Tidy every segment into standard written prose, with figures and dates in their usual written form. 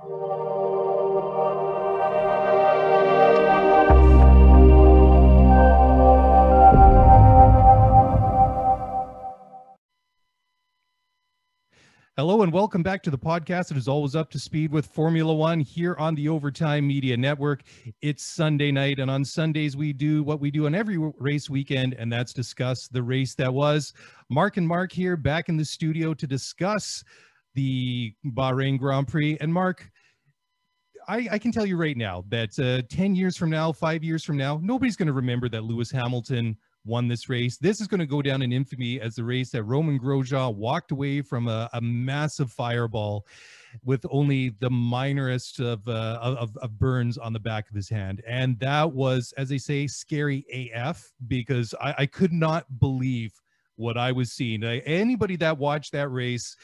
Hello and welcome back to the podcast. It is always up to speed with Formula One here on the Overtime Media Network. It's Sunday night, and on Sundays we do what we do on every race weekend, and that's discuss the race that was. Mark and Mark here back in the studio to discuss the Bahrain Grand Prix. And Mark, I can tell you right now that 10 years from now, 5 years from now, nobody's going to remember that Lewis Hamilton won this race. This is going to go down in infamy as the race that Romain Grosjean walked away from a massive fireball with only the minorest of burns on the back of his hand. And that was, as they say, scary AF, because I could not believe what I was seeing. Anybody that watched that race,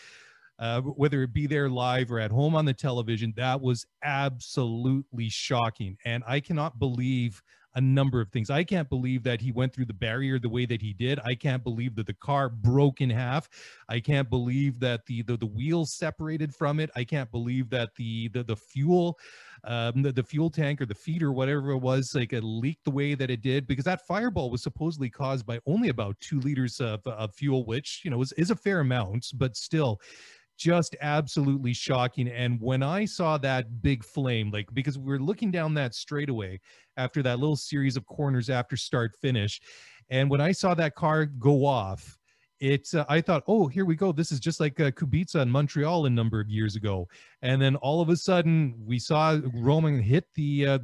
whether it be there live or at home on the television, that was absolutely shocking. And I cannot believe a number of things. I can't believe that he went through the barrier the way that he did. I can't believe that the car broke in half. I can't believe that the wheels separated from it. I can't believe that the fuel, the fuel tank or the feed or whatever it was, like it leaked the way that it did, because that fireball was supposedly caused by only about 2 liters of fuel, which, you know, is a fair amount, but still just absolutely shocking. And when I saw that big flame, like, because we were looking down that straightaway after that little series of corners after start finish, and when I saw that car go off, I thought, oh, here we go. This is just like Kubica in Montreal a number of years ago. And then all of a sudden, we saw Roman hit the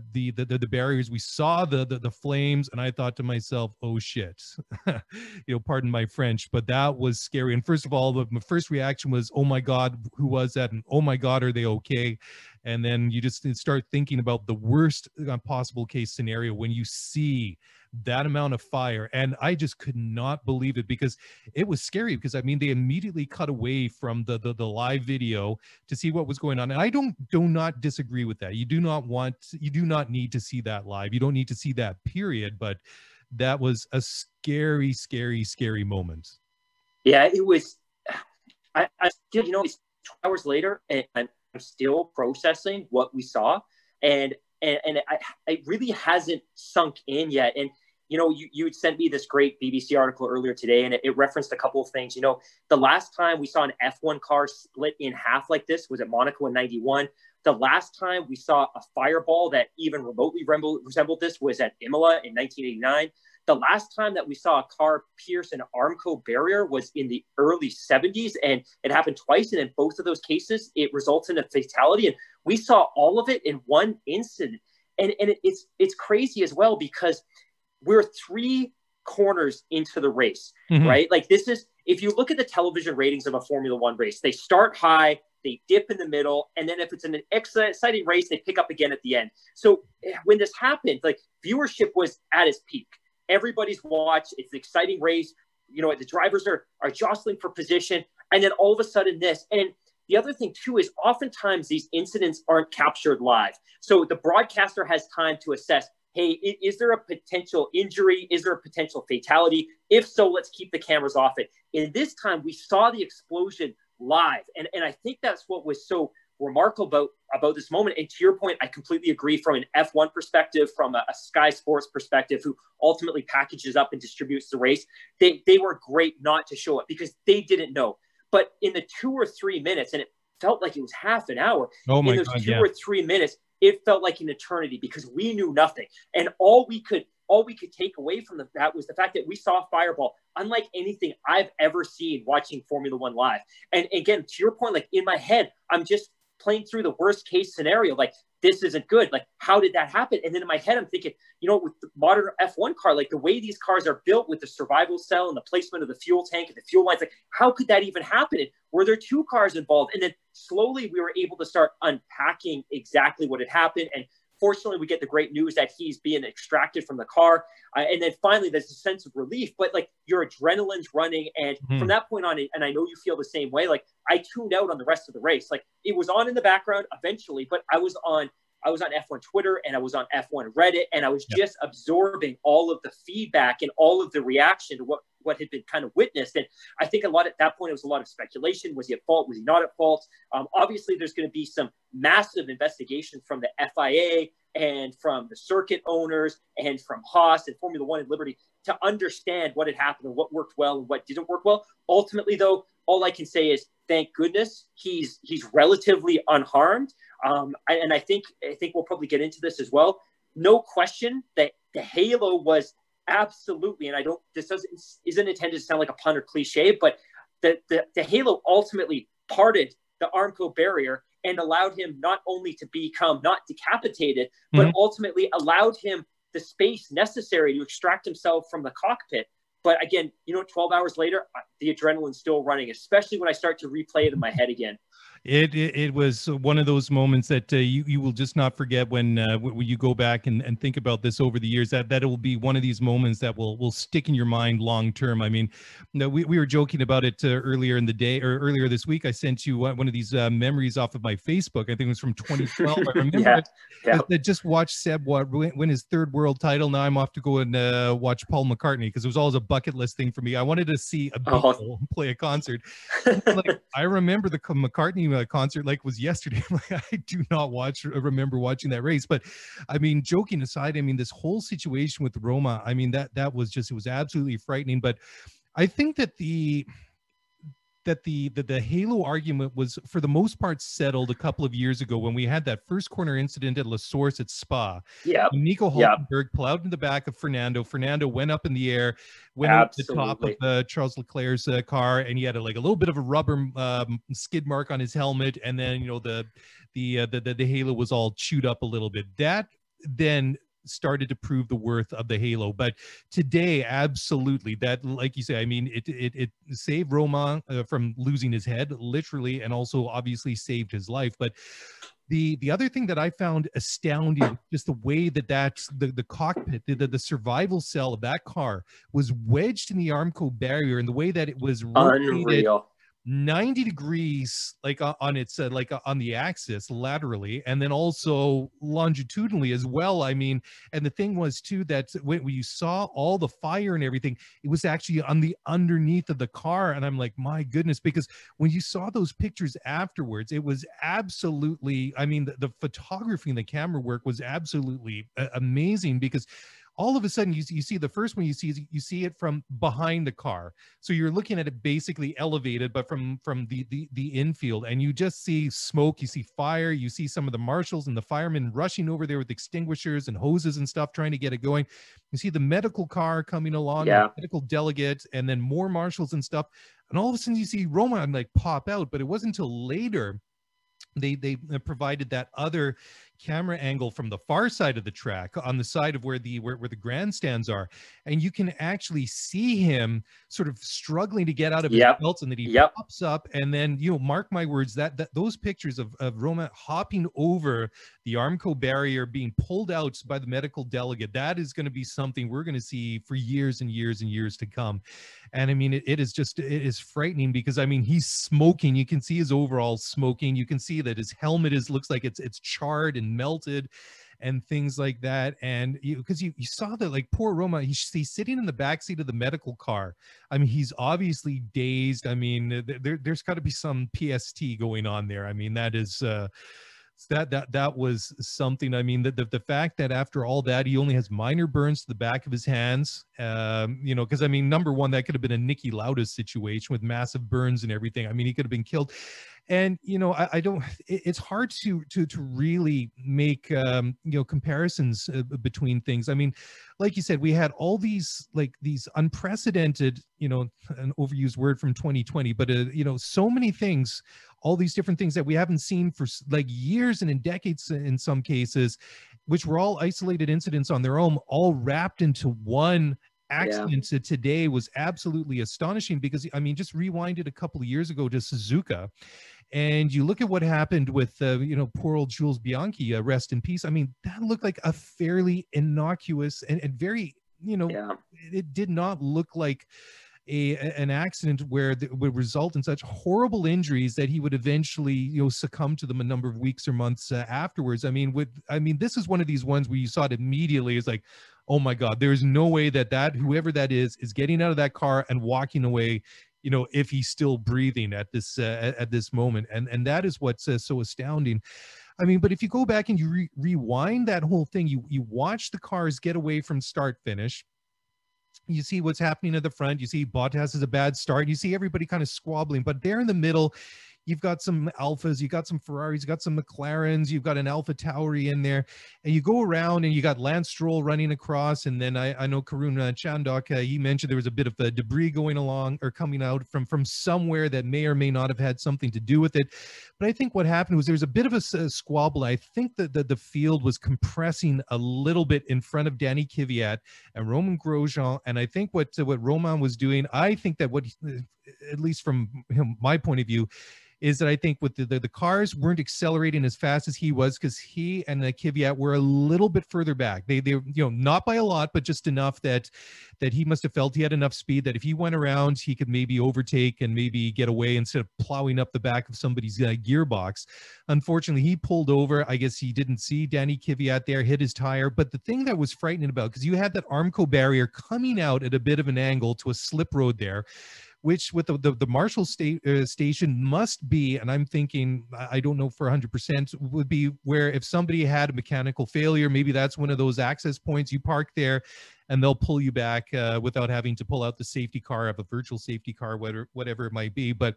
barriers. We saw the flames, and I thought to myself, oh shit, you know, pardon my French, but that was scary. And first of all, my first reaction was, oh my God, who was that? And oh my God, are they okay? And then you just start thinking about the worst possible case scenario when you see that amount of fire. And I just could not believe it, because it was scary, because I mean, they immediately cut away from the live video to see what was going on. And I do not disagree with that. You do not need to see that live. You don't need to see that, period. But that was a scary, scary, scary moment. Yeah, it was. I still, you know, it's 2 hours later, and I'm still processing what we saw, and it really hasn't sunk in yet. And you know, you had sent me this great BBC article earlier today, and it referenced a couple of things. You know, the last time we saw an F1 car split in half like this was at Monaco in '91. The last time we saw a fireball that even remotely resembled this was at Imola in 1989. The last time that we saw a car pierce an Armco barrier was in the early 70s, and it happened twice. And in both of those cases, it resulted in a fatality. And we saw all of it in one incident. And it's crazy as well, because we're 3 corners into the race, right? Like, this is, if you look at the television ratings of a Formula One race, they start high, they dip in the middle, and then if it's an exciting race, they pick up again at the end. So when this happened, like, viewership was at its peak. Everybody's watched. It's an exciting race. You know, the drivers are jostling for position. And then all of a sudden this. And the other thing, too, is oftentimes these incidents aren't captured live. So the broadcaster has time to assess, hey, is there a potential injury? Is there a potential fatality? If so, let's keep the cameras off it. And this time we saw the explosion live. And I think that's what was so remarkable about this moment. And to your point, I completely agree, from an F1 perspective, from a Sky Sports perspective, who ultimately packages up and distributes the race. They were great not to show it, because they didn't know. But in the 2 or 3 minutes, and it felt like it was half an hour, in those 2 or 3 minutes, it felt like an eternity, because we knew nothing. And all we could take away from that was the fact that we saw a fireball unlike anything I've ever seen watching Formula One live. And again, to your point, like, in my head, I'm just playing through the worst case scenario. Like, this isn't good. Like, how did that happen? And then in my head, I'm thinking, you know, with the modern F1 car, like the way these cars are built with the survival cell and the placement of the fuel tank and the fuel lines, like, how could that even happen? And were there 2 cars involved? And then slowly we were able to start unpacking exactly what had happened. And fortunately, we get the great news that he's being extracted from the car. And then finally, there's a sense of relief, but like, your adrenaline's running. And from that point on, and I know you feel the same way, like, I tuned out on the rest of the race. Like, it was on in the background eventually, but I was on was on F1 Twitter and I was on F1 Reddit, and I was Yep. just absorbing all of the feedback and all of the reaction to what had been kind of witnessed. And I think at that point, it was a lot of speculation. Was he at fault? Was he not at fault? Obviously, there's going to be some massive investigation from the FIA and from the circuit owners and from Haas and Formula One and Liberty to understand what had happened and what worked well and what didn't work well. Ultimately, though, all I can say is thank goodness he's relatively unharmed. And I think we'll probably get into this as well. No question that the halo was absolutely, and this isn't intended to sound like a pun or cliche, but the halo ultimately parted the Armco barrier and allowed him not only to become not decapitated, but ultimately allowed him the space necessary to extract himself from the cockpit. But again, 12 hours later, the adrenaline's still running, especially when I start to replay it in my head again. It was one of those moments that you will just not forget when you go back and think about this over the years. That it will be one of these moments that will stick in your mind long term. I mean, we were joking about it earlier in the day, or earlier this week. I sent you one of these memories off of my Facebook. I think it was from 2012. I remember I just watched Seb win his third world title. Now I'm off to go and watch Paul McCartney, because it was always a bucket list thing for me. I wanted to see a Beatle play a concert. Like, I remember the McCartney concert like was yesterday. I do not remember watching that race. But I mean, joking aside, I mean, this whole situation with Roma, I mean, that was just, it was absolutely frightening. But I think that the halo argument was for the most part settled a couple of years ago when we had that first corner incident at La Source at Spa. Nico Hulkenberg plowed in the back of Fernando. Fernando went up in the air, went up the top of Charles Leclerc's car, and he had a little bit of a rubber skid mark on his helmet, and then the halo was all chewed up a little bit. That then started to prove the worth of the halo. But today, absolutely, that, like you say, I mean, it saved Romain from losing his head, literally, and also obviously saved his life. But the other thing that I found astounding, just the way that the cockpit, the survival cell of that car was wedged in the Armco barrier, and the way that it was unreal. 90 degrees, like on its on the axis laterally, and then also longitudinally as well. I mean, and the thing was too that when you saw all the fire and everything, it was actually on the underneath of the car. And I'm like, my goodness, because when you saw those pictures afterwards, it was absolutely, I mean, the photography and the camera work was absolutely amazing, because all of a sudden you see the first one, you see it from behind the car. So you're looking at it basically elevated, but from the infield, and you just see smoke, you see fire, you see some of the marshals and the firemen rushing over there with extinguishers and hoses and stuff, trying to get it going. You see the medical car coming along, the medical delegate, and then more marshals and stuff. And all of a sudden you see Romain like pop out, but it wasn't until later they provided that other camera angle from the far side of the track, on the side of where the grandstands are, and you can actually see him sort of struggling to get out of his belts, and then he pops up, and then, mark my words, that those pictures of Romain hopping over the Armco barrier, being pulled out by the medical delegate, that is going to be something we're going to see for years and years and years to come. And I mean, it is frightening, because I mean, he's smoking. You can see his overalls smoking. You can see that his helmet looks like it's charred and melted and things like that. And because you saw that, like, poor Roma, he's sitting in the back seat of the medical car. I mean, he's obviously dazed. I mean, there's got to be some PST going on there. I mean, that is that was something. I mean, the fact that after all that, he only has minor burns to the back of his hands, because I mean, number one, that could have been a Niki Lauda situation with massive burns and everything. I mean, he could have been killed. And, I don't, it's hard to really make, comparisons between things. I mean, like you said, we had all these unprecedented, an overused word from 2020, but, so many things, all these different things that we haven't seen for like years and in decades in some cases, which were all isolated incidents on their own, all wrapped into one accident today, was absolutely astonishing. Because, I mean, just rewind it a couple of years ago to Suzuka, and you look at what happened with, poor old Jules Bianchi, rest in peace. I mean, that looked like a fairly innocuous and very, it did not look like an accident where it would result in such horrible injuries that he would eventually, you know, succumb to them a number of weeks or months afterwards. I mean, this is one of these ones where you saw it immediately. It's like, oh my God, there's no way that whoever that is getting out of that car and walking away, you know, if he's still breathing at this moment. And that is what's so astounding. I mean, but if you go back and you rewind that whole thing, you watch the cars get away from start finish. You see what's happening at the front. You see Bottas has a bad start. You see everybody kind of squabbling, but there in the middle, you've got some Alphas, you've got some Ferraris, you've got some McLarens, you've got an Alpha Tauri in there, and you go around and you got Lance Stroll running across. And then I know Karun Chandok, he mentioned there was a bit of debris going along or coming out from somewhere that may or may not have had something to do with it. But I think what happened was there was a bit of a squabble. I think that the field was compressing a little bit in front of Danny Kvyat and Romain Grosjean. And I think what Romain was doing, I think that at least from my point of view, is that I think with the cars weren't accelerating as fast as he was, because he and Kvyat were a little bit further back. They you know, not by a lot, but just enough that he must have felt he had enough speed that if he went around, he could maybe overtake and maybe get away instead of plowing up the back of somebody's gearbox. Unfortunately, he pulled over. I guess he didn't see Danny Kvyat there, hit his tire. But the thing that was frightening about, because you had that Armco barrier coming out at a bit of an angle to a slip road there, which with the Marshall station must be, and I'm thinking, I don't know for 100%, would be where if somebody had a mechanical failure, maybe that's one of those access points. You park there and they'll pull you back without having to pull out the safety car, of a virtual safety car, whatever it might be. But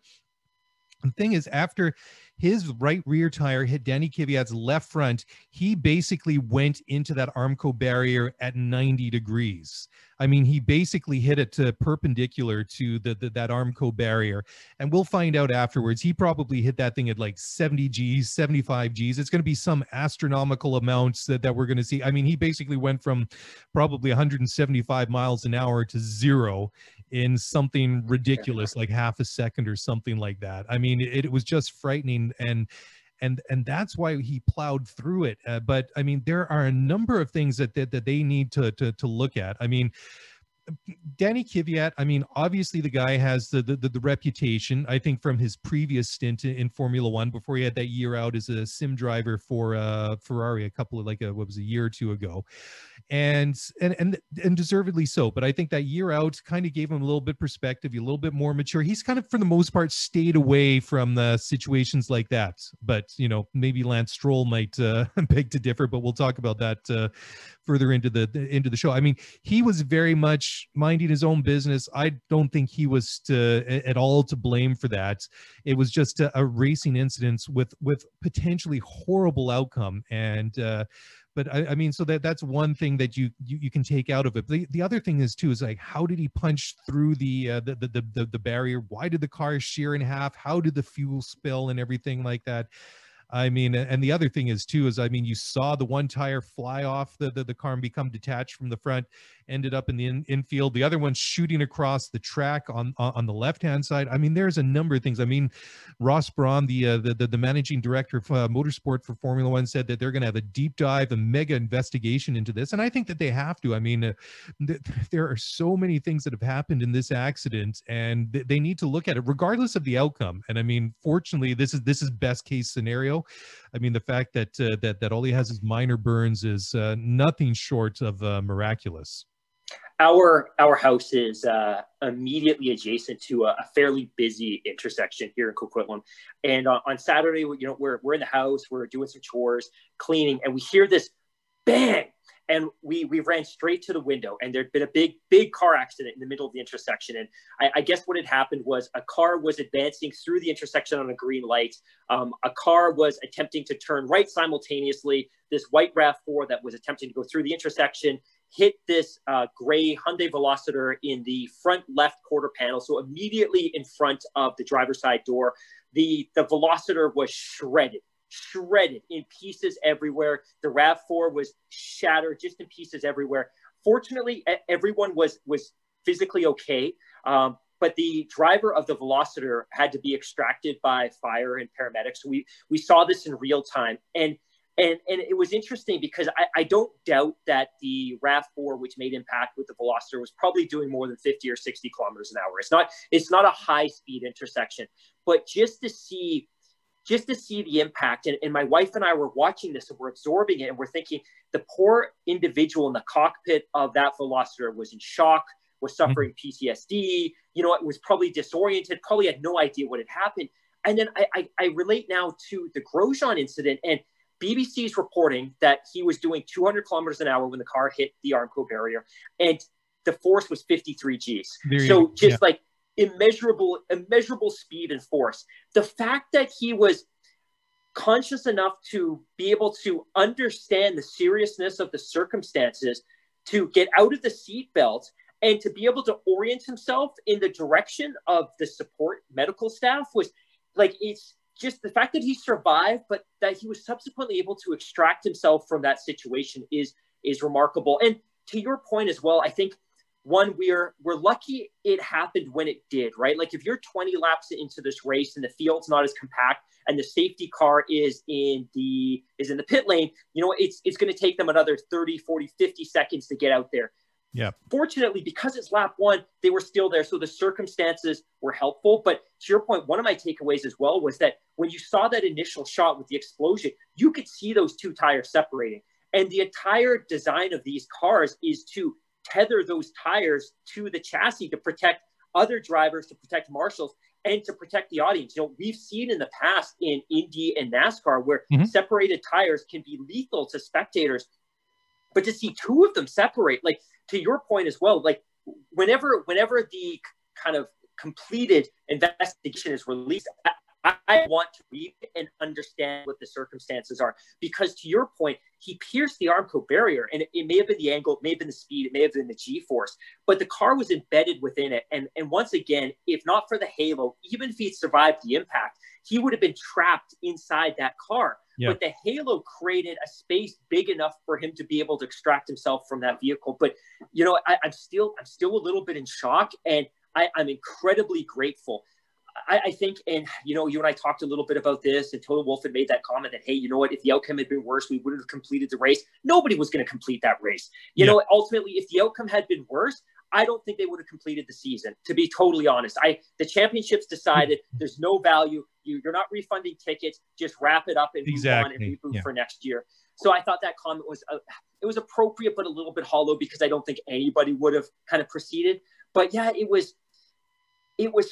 the thing is, after his right rear tire hit Danny Kvyat's left front, he basically went into that Armco barrier at 90 degrees. I mean, he basically hit it perpendicular to that Armco barrier. And we'll find out afterwards, he probably hit that thing at like 70 Gs, 75 Gs. It's going to be some astronomical amounts that we're going to see. I mean, he basically went from probably 175 miles an hour to zero in something ridiculous like half a second or something like that. I mean, it was just frightening, and that's why he plowed through it. But I mean, there are a number of things that they need to look at. I mean, Danny Kvyat, I mean, obviously the guy has the reputation, I think, from his previous stint in Formula One before he had that year out as a sim driver for Ferrari a year or two ago. And deservedly so. But I think that year out kind of gave him a little bit perspective, a little bit more mature. He's kind of, for the most part, stayed away from situations like that. But, you know, maybe Lance Stroll might beg to differ, but we'll talk about that further into the show. I mean, he was very much minding his own business. I don't think he was at all to blame for that. It was just a racing incident with potentially horrible outcome. And but I mean, so that's one thing that you can take out of it. The other thing is like, how did he punch through the barrier? Why did the car shear in half? How did the fuel spill and everything like that? I mean, and the other thing is I mean, you saw the one tire fly off the car and become detached from the front, ended up in the infield. The other one shooting across the track on the left-hand side. I mean, there's a number of things. I mean, Ross Braun, the managing director of motorsport for Formula One, said that they're going to have a deep dive, a mega investigation into this. And I think that they have to. I mean, there are so many things that have happened in this accident, and they need to look at it regardless of the outcome. And I mean, fortunately, this is best case scenario. I mean, the fact that all he has is minor burns is nothing short of miraculous. Our house is immediately adjacent to a fairly busy intersection here in Coquitlam, and on Saturday, you know, we're in the house, we're doing some chores, cleaning, and we hear this bang, and we ran straight to the window, and there'd been a big car accident in the middle of the intersection. And I guess what had happened was a car was advancing through the intersection on a green light. A car was attempting to turn right simultaneously. This white RAV4 that was attempting to go through the intersection hit this gray Hyundai Velociter in the front left quarter panel, so immediately in front of the driver's side door. The Velociter was shredded in pieces everywhere. The RAV4 was shattered just in pieces everywhere. Fortunately, everyone was physically okay, but the driver of the Velociter had to be extracted by fire and paramedics. We saw this in real time, and And it was interesting because I don't doubt that the RAV4, which made impact with the Veloster, was probably doing more than 50 or 60 kilometers an hour. It's not a high speed intersection, but just to see the impact. And my wife and I were watching this and we're absorbing it. And we're thinking the poor individual in the cockpit of that Veloster was in shock, was suffering PTSD, it was probably disoriented, probably had no idea what had happened. And then I relate now to the Grosjean incident, and BBC's reporting that he was doing 200 kilometers an hour when the car hit the Armco barrier, and the force was 53 Gs. So just like immeasurable speed and force. The fact that he was conscious enough to be able to understand the seriousness of the circumstances, to get out of the seatbelt and to be able to orient himself in the direction of the support medical staff was like, it's just the fact that he survived, but that he was subsequently able to extract himself from that situation is remarkable. And to your point as well, I think one, we're lucky it happened when it did, right? Like if you're 20 laps into this race and the field's not as compact and the safety car is in the pit lane, it's going to take them another 30, 40, 50 seconds to get out there. Yeah. Fortunately, because it's lap one, they were still there. So the circumstances were helpful. But to your point, one of my takeaways as well was that when you saw that initial shot with the explosion, you could see those two tires separating. And the entire design of these cars is to tether those tires to the chassis to protect other drivers, to protect marshals, and to protect the audience. We've seen in the past in Indy and NASCAR where separated tires can be lethal to spectators. But to see two of them separate, like to your point as well, like whenever the kind of completed investigation is released, I want to read and understand what the circumstances are, because to your point, he pierced the Armco barrier, and it may have been the angle, it may have been the speed, it may have been the G-force, but the car was embedded within it. And once again, if not for the halo, even if he survived the impact, he would have been trapped inside that car. Yeah. But the halo created a space big enough for him to be able to extract himself from that vehicle. But, I'm still a little bit in shock, and I'm incredibly grateful. I think, and you and I talked a little bit about this, and Toto Wolff had made that comment that, hey, if the outcome had been worse, we wouldn't have completed the race. Nobody was going to complete that race. Ultimately, if the outcome had been worse, I don't think they would have completed the season, to be totally honest. The championships decided there's no value. You're not refunding tickets. Just wrap it up and move on and reboot for next year. So I thought that comment was it was appropriate, but a little bit hollow, because I don't think anybody would have kind of proceeded. But yeah, it was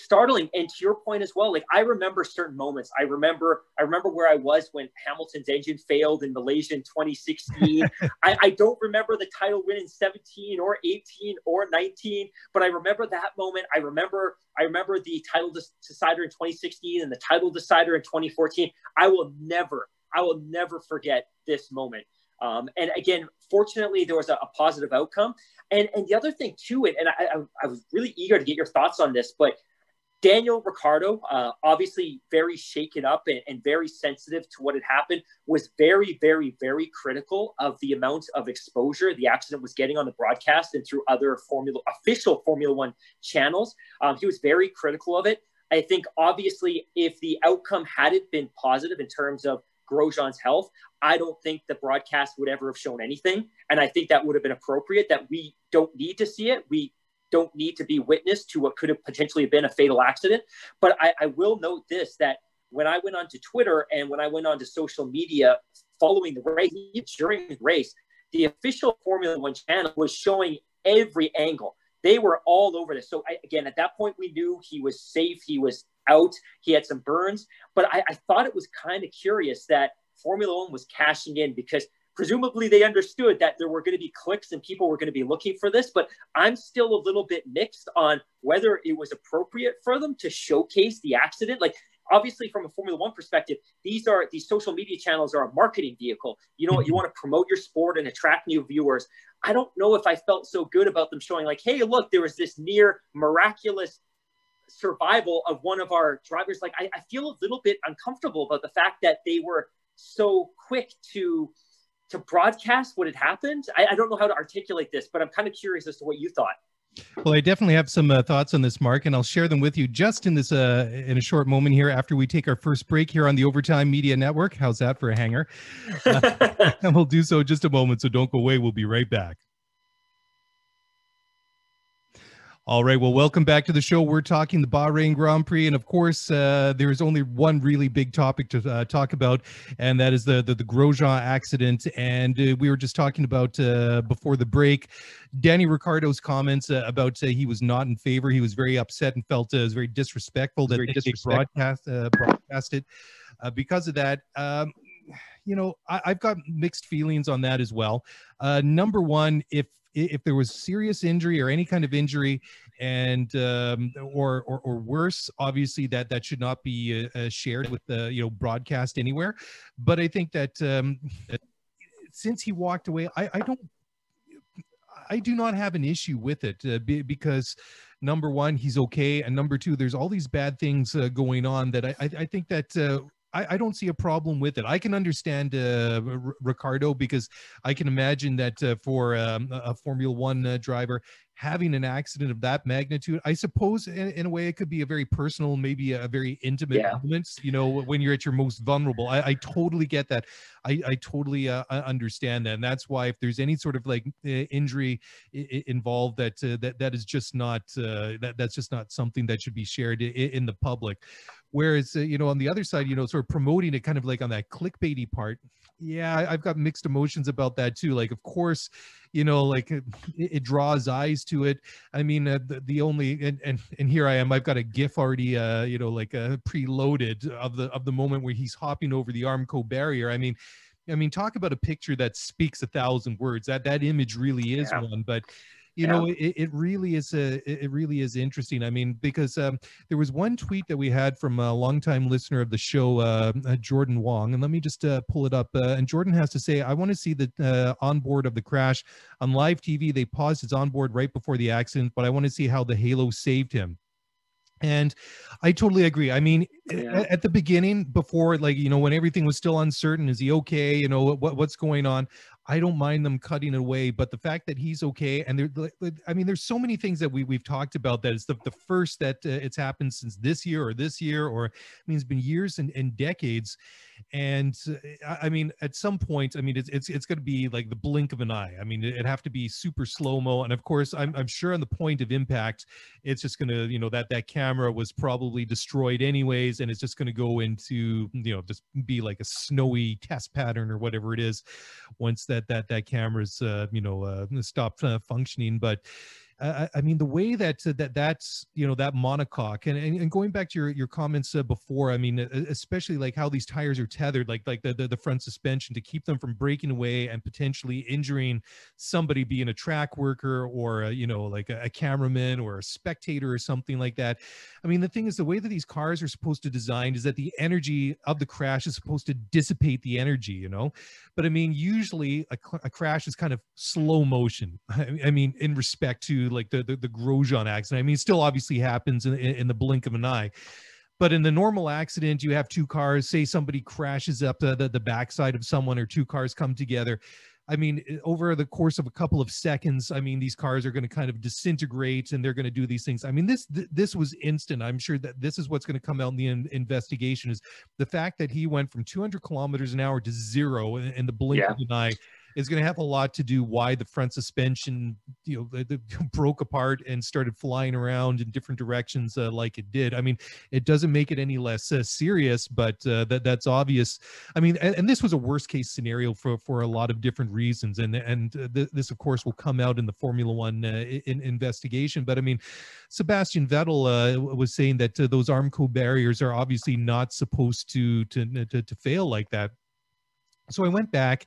startling. And to your point as well, like I remember certain moments. I remember where I was when Hamilton's engine failed in Malaysia in 2016. I don't remember the title win in 17 or 18 or 19, but I remember that moment. I remember the title decider in 2016 and the title decider in 2014. I will never forget this moment. And again, fortunately, there was a positive outcome. And the other thing too, and I was really eager to get your thoughts on this, but Daniel Ricciardo, obviously very shaken up and very sensitive to what had happened, was very, very, very critical of the amount of exposure the accident was getting on the broadcast and through other official Formula One channels. He was very critical of it. I think obviously if the outcome hadn't been positive in terms of Grosjean's health, I don't think the broadcast would ever have shown anything. And I think that would have been appropriate, that we don't need to see it. We don't need to be witness to what could have potentially been a fatal accident. But I will note this, that when I went onto Twitter and when I went onto social media following the race, during the race, the official Formula One channel was showing every angle. They were all over this. So again, at that point, we knew he was safe. He was out. He had some burns. But I thought it was kind of curious that Formula One was cashing in, because presumably they understood that there were going to be clicks and people were going to be looking for this. But I'm still a little bit mixed on whether it was appropriate for them to showcase the accident. Like, obviously, from a Formula One perspective, these social media channels are a marketing vehicle. You want to promote your sport and attract new viewers. I don't know if I felt so good about them showing like, hey, look, there was this near miraculous survival of one of our drivers. Like, I feel a little bit uncomfortable about the fact that they were so quick to broadcast what had happened. I don't know how to articulate this, but I'm kind of curious as to what you thought. Well, I definitely have some thoughts on this, Mark, and I'll share them with you just in this in a short moment here after we take our first break here on the Overtime Media Network. How's that for a hanger? And we'll do so in just a moment, so don't go away. We'll be right back. All right. Well, welcome back to the show. We're talking the Bahrain Grand Prix, and of course, there's only one really big topic to talk about, and that is the Grosjean accident. And we were just talking about before the break, Danny Ricciardo's comments about he was not in favor. He was very upset and felt it was very disrespectful that they broadcast it because of that. I've got mixed feelings on that as well. Number one, if there was serious injury or any kind of injury and or worse, obviously that should not be shared with the broadcast anywhere. But I think that since he walked away, I do not have an issue with it because number one, he's okay, and number two, there's all these bad things going on that I think that I don't see a problem with it. I can understand Ricardo, because I can imagine that for a Formula One driver, having an accident of that magnitude, I suppose in a way it could be a very personal, maybe a very intimate moment, when you're at your most vulnerable. I totally get that. I totally understand that. And that's why if there's any sort of like injury involved, that is just not, that's just not something that should be shared in the public. Whereas, on the other side, sort of promoting it kind of like on that clickbaity part. Yeah, I've got mixed emotions about that too. Like, of course, like it draws eyes to it. I mean, the only, and here I am, I've got a GIF already, preloaded of the moment where he's hopping over the Armco barrier. I mean, talk about a picture that speaks 1,000 words. That image really is one, but it really is interesting. I mean, because there was one tweet that we had from a longtime listener of the show, Jordan Wong, and let me just pull it up. And Jordan has to say, I want to see the onboard of the crash on live TV. They paused his onboard right before the accident, but I want to see how the halo saved him. And I totally agree. I mean, at the beginning, before, like, when everything was still uncertain, is he okay? What's going on? I don't mind them cutting it away, but the fact that he's okay, and there's so many things that we've talked about that it's the first that it's happened since this year, or it's been years and decades. And I mean, at some point, I mean, it's going to be like the blink of an eye. I mean, it'd have to be super slow-mo. And of course, I'm sure on the point of impact, it's just going to, that camera was probably destroyed anyways. And it's just going to go into, just be like a snowy test pattern or whatever it is once that camera's, stopped functioning. But I mean, the way that's that monocoque, and going back to your comments before, I mean, especially like how these tires are tethered, like the front suspension, to keep them from breaking away and potentially injuring somebody, being a track worker or like a cameraman or a spectator or something like that. I mean, the thing is, the way that these cars are supposed to design is that the energy of the crash is supposed to dissipate the energy, but I mean, usually a crash is kind of slow motion. I mean, in respect to like the Grosjean accident. I mean, it still obviously happens in the blink of an eye. But in the normal accident, you have two cars, say somebody crashes up the backside of someone, or two cars come together. I mean, over the course of a couple of seconds, I mean, these cars are going to kind of disintegrate and they're going to do these things. I mean, this was instant. I'm sure that this is what's going to come out in the investigation, is the fact that he went from 200 kilometers an hour to zero in the blink of an eye is going to have a lot to do why the front suspension, broke apart and started flying around in different directions like it did. I mean, it doesn't make it any less serious, but that's obvious. I mean, and this was a worst case scenario for a lot of different reasons. And this, of course, will come out in the Formula One investigation. But I mean, Sebastian Vettel was saying that those Armco barriers are obviously not supposed to fail like that. So I went back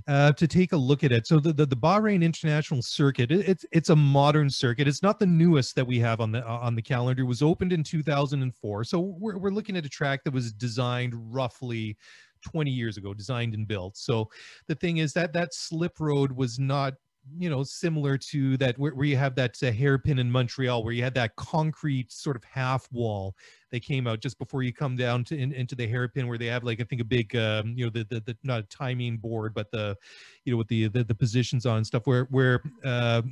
to take a look at it. So the Bahrain International Circuit, it's a modern circuit. It's not the newest that we have on the calendar. It was opened in 2004. So we're looking at a track that was designed roughly 20 years ago, designed and built. So the thing is that slip road was not similar to that, where you have that hairpin in Montreal, where you had that concrete sort of half wall that came out just before you come down into the hairpin, where they have like, I think, a big, the not a timing board, but with the positions on and stuff, where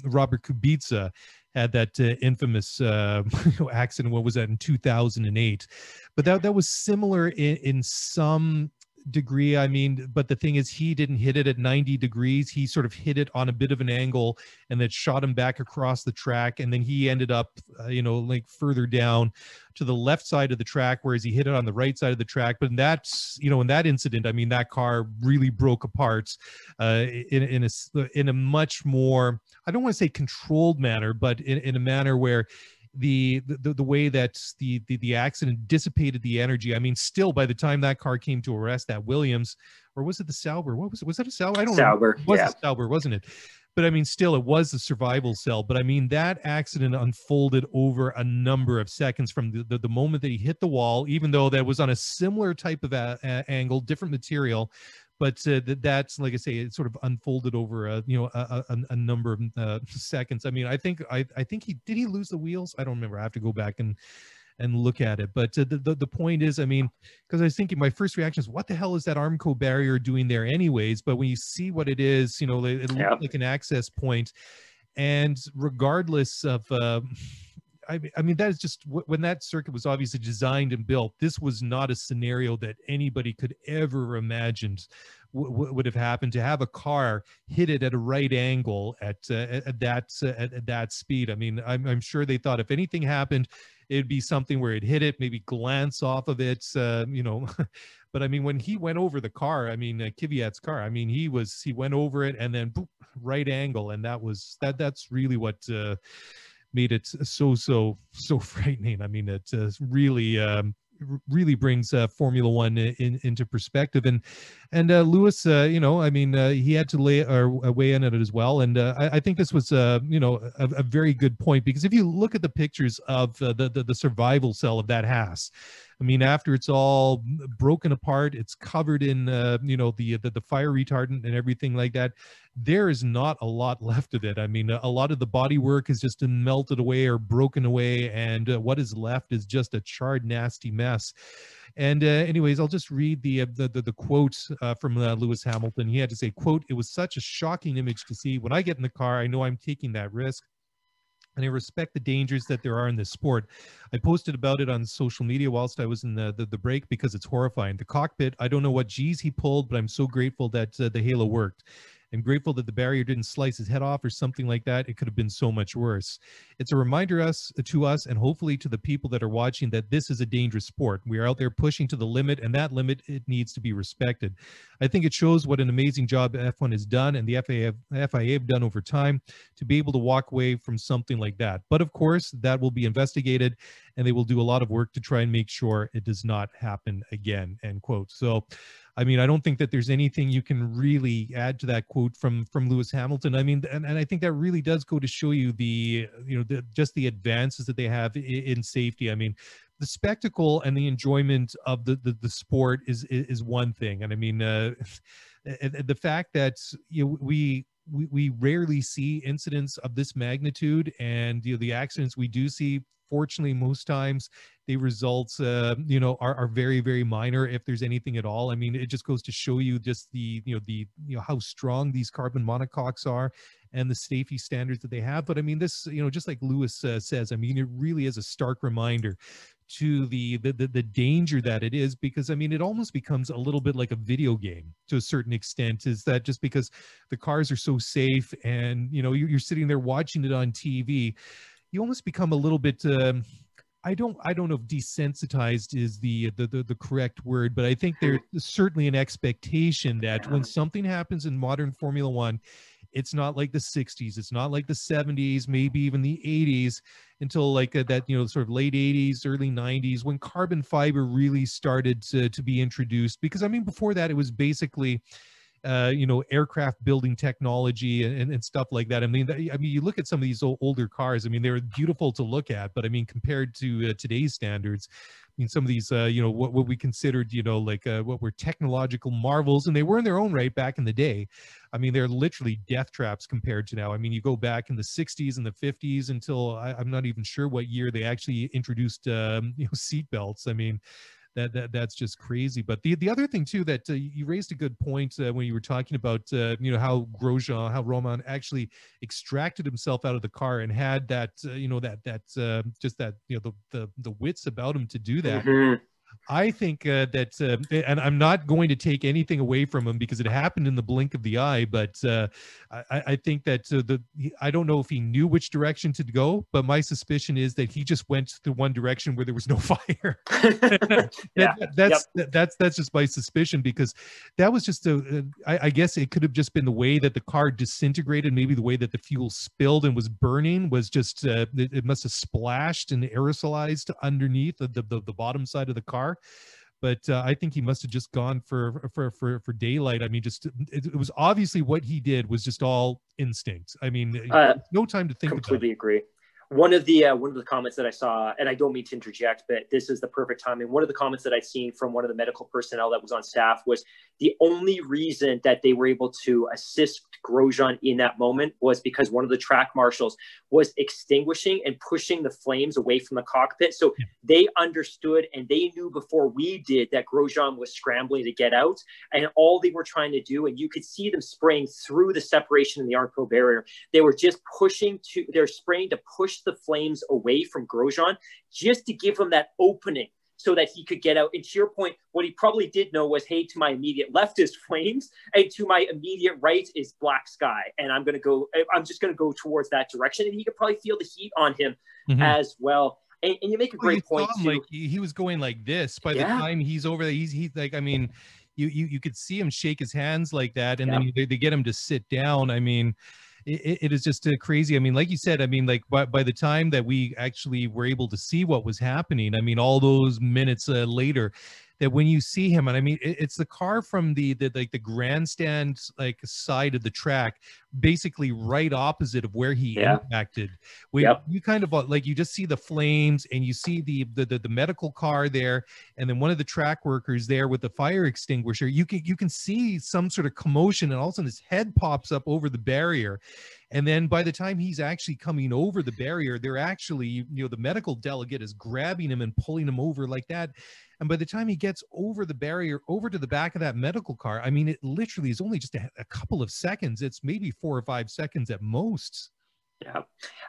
Robert Kubica had that infamous accident. What was that, in 2008? But that was similar in some degree. I mean, but the thing is, he didn't hit it at 90 degrees. He sort of hit it on a bit of an angle, and that shot him back across the track. And then he ended up, like further down to the left side of the track, whereas he hit it on the right side of the track. But that's, in that incident, I mean, that car really broke apart in a much more, I don't want to say controlled manner, but in a manner where the way that the accident dissipated the energy. I mean, still, by the time that car came to arrest that Williams, or was it the Sauber? What was it? Was that a Sauber? I don't know. Sauber, it was a Sauber, wasn't it? But I mean, still, it was the survival cell. But I mean, that accident unfolded over a number of seconds from the moment that he hit the wall, even though that was on a similar type of angle, different material. But that's, like I say, it sort of unfolded over a number of seconds. I mean, I think he lose the wheels? I don't remember. I have to go back and look at it. But the point is, I mean, because I was thinking, my first reaction is, what the hell is that Armco barrier doing there anyways? But when you see what it is, it looks like an access point. And regardless of I mean, that is just, when that circuit was obviously designed and built, this was not a scenario that anybody could ever imagined would have happened, to have a car hit it at a right angle at that speed. I mean, I'm sure they thought if anything happened, it'd be something where it hit it, maybe glance off of it, But I mean, when he went over the car, I mean, Kvyat's car, I mean, he went over it and then boop, right angle, and that's really what made it so frightening. I mean, it really brings Formula One into perspective. And Lewis, I mean, he had to weigh in at it as well. And I think this was, a very good point, because if you look at the pictures of the survival cell of that Haas, I mean, after it's all broken apart, it's covered in, the fire retardant and everything like that. There is not a lot left of it. I mean, a lot of the body work has just been melted away or broken away, and what is left is just a charred, nasty mess. And anyways, I'll just read the quote from Lewis Hamilton. He had to say, quote, "It was such a shocking image to see. When I get in the car, I know I'm taking that risk, and I respect the dangers that there are in this sport. I posted about it on social media whilst I was in the break, because it's horrifying. The cockpit, I don't know what G's he pulled, but I'm so grateful that the halo worked. I'm grateful that the barrier didn't slice his head off or something like that. It could have been so much worse. It's a reminder to us, and hopefully to the people that are watching, that this is a dangerous sport. We are out there pushing to the limit, and that limit, it needs to be respected. I think it shows what an amazing job F1 has done and the FIA have done over time to be able to walk away from something like that. But of course, that will be investigated, and they will do a lot of work to try and make sure it does not happen again," end quote. So, I mean, I don't think that there's anything you can really add to that quote from Lewis Hamilton. I mean, and I think that really does go to show you just the advances that they have in safety. I mean, the spectacle and the enjoyment of the sport is one thing. And I mean, the fact that we rarely see incidents of this magnitude, and the accidents we do see, fortunately, most times the results, are very, very minor, if there's anything at all. I mean, it just goes to show you just how strong these carbon monocoques are and the safety standards that they have. But I mean, this, just like Lewis says, I mean, it really is a stark reminder to the danger that it is, because I mean, it almost becomes a little bit like a video game to a certain extent, is that just because the cars are so safe and you're sitting there watching it on TV, you almost become a little bit I don't know if desensitized is the correct word, but I think there's certainly an expectation that when something happens in modern Formula One, it's not like the 60s, it's not like the 70s, maybe even the 80s, until like that sort of late 80s, early 90s, when carbon fiber really started to be introduced. Because I mean, before that, it was basically aircraft building technology and stuff like that. I mean, you look at some of these older cars. I mean, they're beautiful to look at, but I mean, compared to today's standards, I mean, some of these, what we considered, what were technological marvels, and they were in their own right back in the day. I mean, they're literally death traps compared to now. I mean, you go back in the 60s and the 50s until I'm not even sure what year they actually introduced, seat belts. I mean, that's just crazy. But the other thing too, that you raised a good point when you were talking about how Romain actually extracted himself out of the car and had that the wits about him to do that. Mm-hmm. I think and I'm not going to take anything away from him because it happened in the blink of the eye, but I think that I don't know if he knew which direction to go, but my suspicion is that he just went to one direction where there was no fire. That's just my suspicion, because that was just I guess it could have just been the way that the car disintegrated, maybe the way that the fuel spilled and was burning was just it must have splashed and aerosolized underneath the bottom side of the car. But I think he must have just gone for daylight. I mean, it was obviously what he did was just all instinct. I mean, no time to think about it. Completely agree. One of the comments that I saw, and I don't mean to interject, but this is the perfect timing. One of the comments that I'd seen from one of the medical personnel that was on staff was the only reason that they were able to assist Grosjean in that moment was because one of the track marshals was extinguishing and pushing the flames away from the cockpit. So they understood and they knew before we did that Grosjean was scrambling to get out, and all they were trying to do, and you could see them spraying through the separation in the Armco barrier. They were just they're spraying to push the flames away from Grosjean just to give him that opening so that he could get out. And to your point, what he probably did know was, hey, to my immediate left is flames, and to my immediate right is black sky. And I'm just going to go towards that direction. And he could probably feel the heat on him as well. And you make a great point too. Like he was going like this by the time he's over there. He's like, I mean, you could see him shake his hands like that. And then they get him to sit down. I mean, it is just crazy. I mean, like you said, I mean, like by the time that we actually were able to see what was happening, I mean, all those minutes later, that when you see him, and I mean, it's the car from the grandstand side of the track, basically right opposite of where he impacted. You kind of like, you just see the flames and you see the medical car there, and then one of the track workers there with the fire extinguisher. You can see some sort of commotion, and all of a sudden his head pops up over the barrier. And then by the time he's actually coming over the barrier, they're actually, the medical delegate is grabbing him and pulling him over like that. And by the time he gets over the barrier, over to the back of that medical car, I mean, it literally is only just a couple of seconds. It's maybe 4 or 5 seconds at most. Yeah,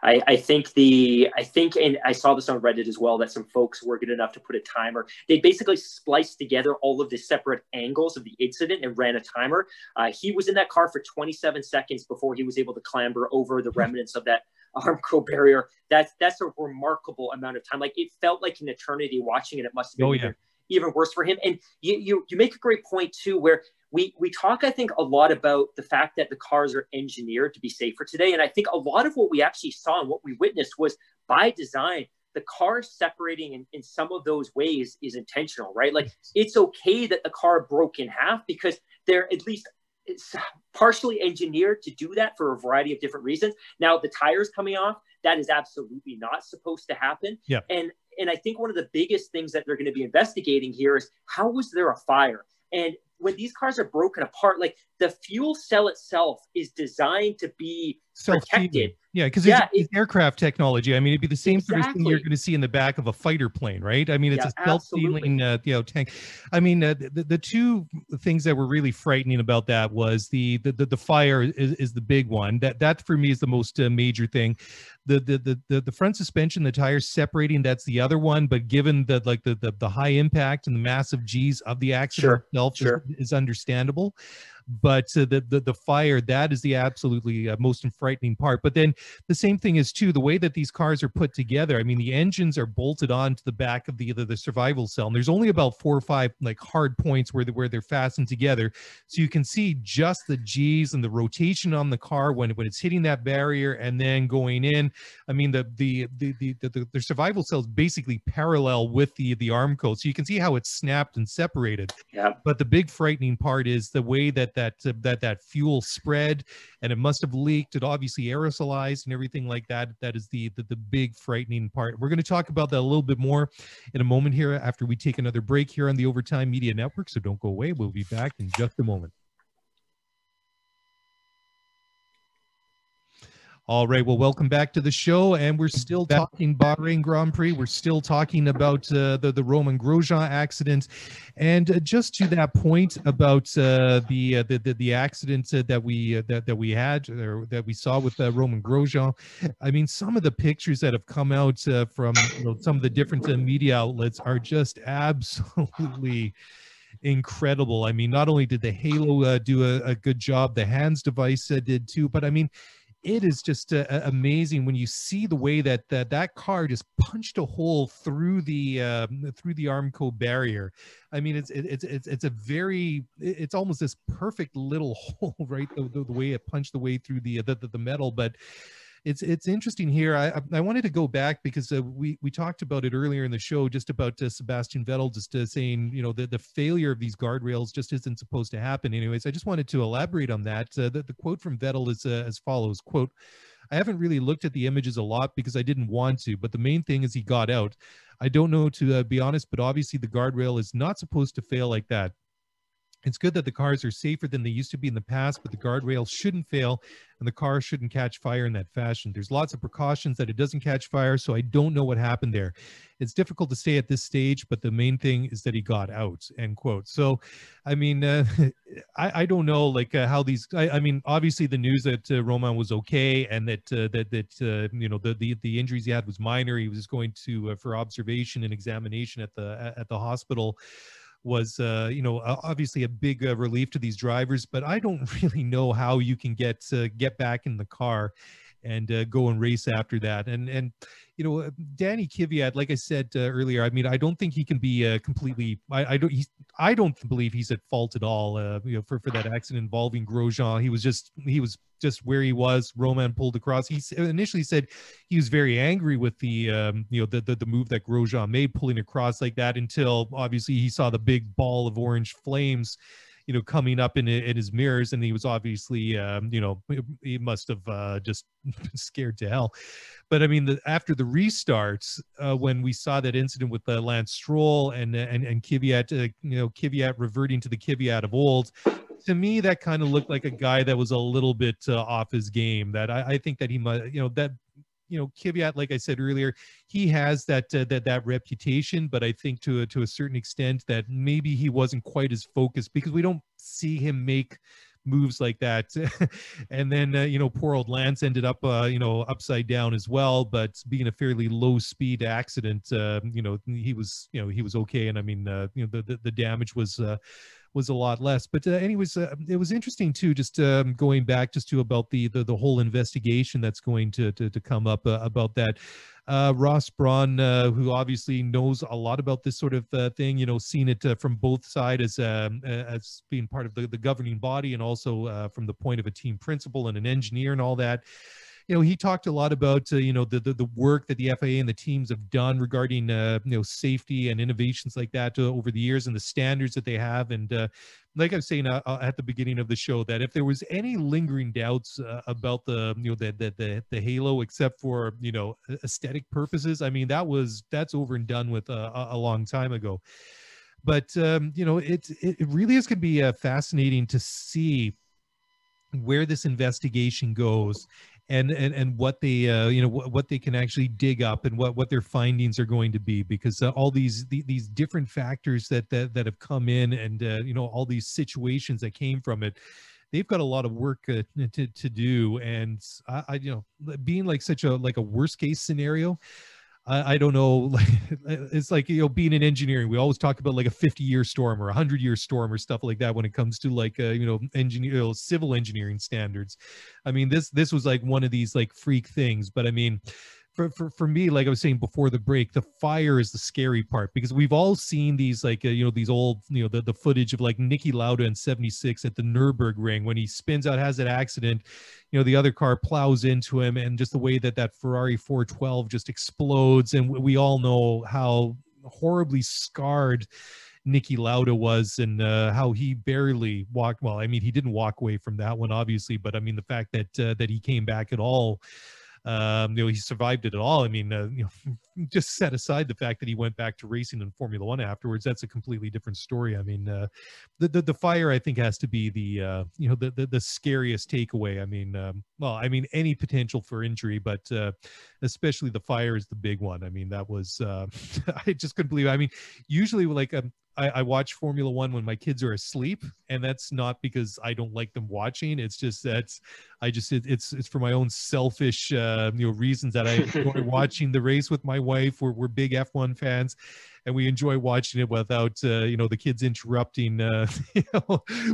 I think, and I saw this on Reddit as well, that some folks were good enough to put a timer. They basically spliced together all of the separate angles of the incident and ran a timer. He was in that car for 27 seconds before he was able to clamber over the remnants of that Armco barrier. That's a remarkable amount of time. Like, it felt like an eternity watching it. It must have been even worse for him. And you make a great point too, where we talk, I think, a lot about the fact that the cars are engineered to be safer today. And I think a lot of what we actually saw and what we witnessed was by design. The car separating in some of those ways is intentional, right? Like, it's okay that the car broke in half because they're at least it's partially engineered to do that for a variety of different reasons. Now, the tires coming off, that is absolutely not supposed to happen. Yeah. And I think one of the biggest things that they're going to be investigating here is, how was there a fire? And when these cars are broken apart, like, the fuel cell itself is designed to be protected. Yeah, because it's aircraft technology. I mean, it'd be the same sort of thing you're going to see in the back of a fighter plane, right? I mean, it's a self-sealing tank. I mean, the two things that were really frightening about that was the fire is the big one. That for me is the most major thing. The front suspension, the tires separating, that's the other one. But given the high impact and the massive G's of the accident itself is understandable. But the fire, that is the absolutely most frightening part. But then the same thing is too, the way that these cars are put together. I mean, the engines are bolted on to the back of the survival cell, and there's only about 4 or 5 like hard points where they're fastened together, so you can see just the G's and the rotation on the car when it's hitting that barrier and then going in. I mean, the survival cell is basically parallel with the Armco, so you can see how it's snapped and separated. Yeah. But the big frightening part is the way that that fuel spread, and it must have leaked. It obviously aerosolized and everything like that. That is the big frightening part. We're going to talk about that a little bit more in a moment here after we take another break here on the Overtime Media Network. So don't go away. We'll be back in just a moment. All right. Well, welcome back to the show. And we're still talking Bahrain Grand Prix. We're still talking about the Romain Grosjean accident. And just to that point about the accident that we had, or that we saw with Romain Grosjean, I mean, some of the pictures that have come out from some of the different media outlets are just absolutely incredible. I mean, not only did the Halo do a good job, the hands device did too, but I mean, it is just amazing when you see the way that car just punched a hole through the Armco barrier. I mean, it's almost this perfect little hole, right? The way it punched the way through the metal, but it's interesting here. I wanted to go back because we talked about it earlier in the show, just about Sebastian Vettel, just saying, the failure of these guardrails just isn't supposed to happen. Anyways, I just wanted to elaborate on that. The quote from Vettel is as follows, quote, "I haven't really looked at the images a lot because I didn't want to, but the main thing is he got out. I don't know, to be honest, but obviously the guardrail is not supposed to fail like that. It's good that the cars are safer than they used to be in the past, but the guardrails shouldn't fail and the car shouldn't catch fire in that fashion. There's lots of precautions that it doesn't catch fire, so I don't know what happened there. It's difficult to say at this stage, but the main thing is that he got out," end quote. So, I mean, I don't know, like, how these, I mean, obviously the news that Romain was okay and that the injuries he had was minor. He was going to for observation and examination at the hospital was obviously a big relief to these drivers, but I don't really know how you can get back in the car and go and race after that. And Danny Kvyat, like I said earlier, I mean, I don't think he can be completely. I don't believe he's at fault at all. For that accident involving Grosjean, he was just where he was. Romain pulled across. He initially said he was very angry with the move that Grosjean made, pulling across like that, until obviously he saw the big ball of orange flames coming up in his mirrors, and he was obviously he must have just scared to hell. But I mean, after the restarts, when we saw that incident with Lance Stroll and Kvyat, Kvyat reverting to the Kvyat of old, to me that kind of looked like a guy that was a little bit off his game. That I think that he might, Kvyat, like I said earlier, he has that reputation, but I think to a certain extent that maybe he wasn't quite as focused, because we don't see him make moves like that. And then poor old Lance ended up upside down as well, but being a fairly low speed accident, he was okay. And I mean, the damage was a lot less. But anyways, it was interesting too, just going back just to about the whole investigation that's going to come up about that. Ross Braun, who obviously knows a lot about this sort of thing, seen it from both sides as being part of the governing body, and also from the point of a team principal and an engineer and all that. He talked a lot about the work that the FIA and the teams have done regarding safety and innovations like that over the years, and the standards that they have. And like I was saying at the beginning of the show, that if there was any lingering doubts about the Halo, except for aesthetic purposes, I mean, that's over and done with a long time ago. But it really is going to be fascinating to see where this investigation goes, and what they what they can actually dig up, and what their findings are going to be, because all these different factors that have come in, and all these situations that came from it, they've got a lot of work to do. And I being like such a worst case scenario, I don't know. It's like, being in engineering, we always talk about like a 50-year storm or a 100-year storm or stuff like that when it comes to like, civil engineering standards. I mean, this was like one of these like freak things. But I mean, for me, like I was saying before the break, the fire is the scary part, because we've all seen these like these old the footage of like Niki Lauda in '76 at the Nürburgring, when he spins out, has that accident, the other car plows into him, and just the way that Ferrari 412 just explodes, and we all know how horribly scarred Niki Lauda was, and how he barely walked. Well, I mean, he didn't walk away from that one, obviously, but I mean, the fact that that he came back at all, he survived it at all. I mean, just set aside the fact that he went back to racing in Formula One afterwards. That's a completely different story. I mean, the fire, I think, has to be the scariest takeaway. I mean, well, I mean, any potential for injury, but especially the fire is the big one. I mean, that was I just couldn't believe it. I mean, usually like I watch Formula One when my kids are asleep, and that's not because I don't like them watching. It's just that it's for my own selfish reasons that I enjoy watching the race with my wife. We're big F1 fans, and we enjoy watching it without the kids interrupting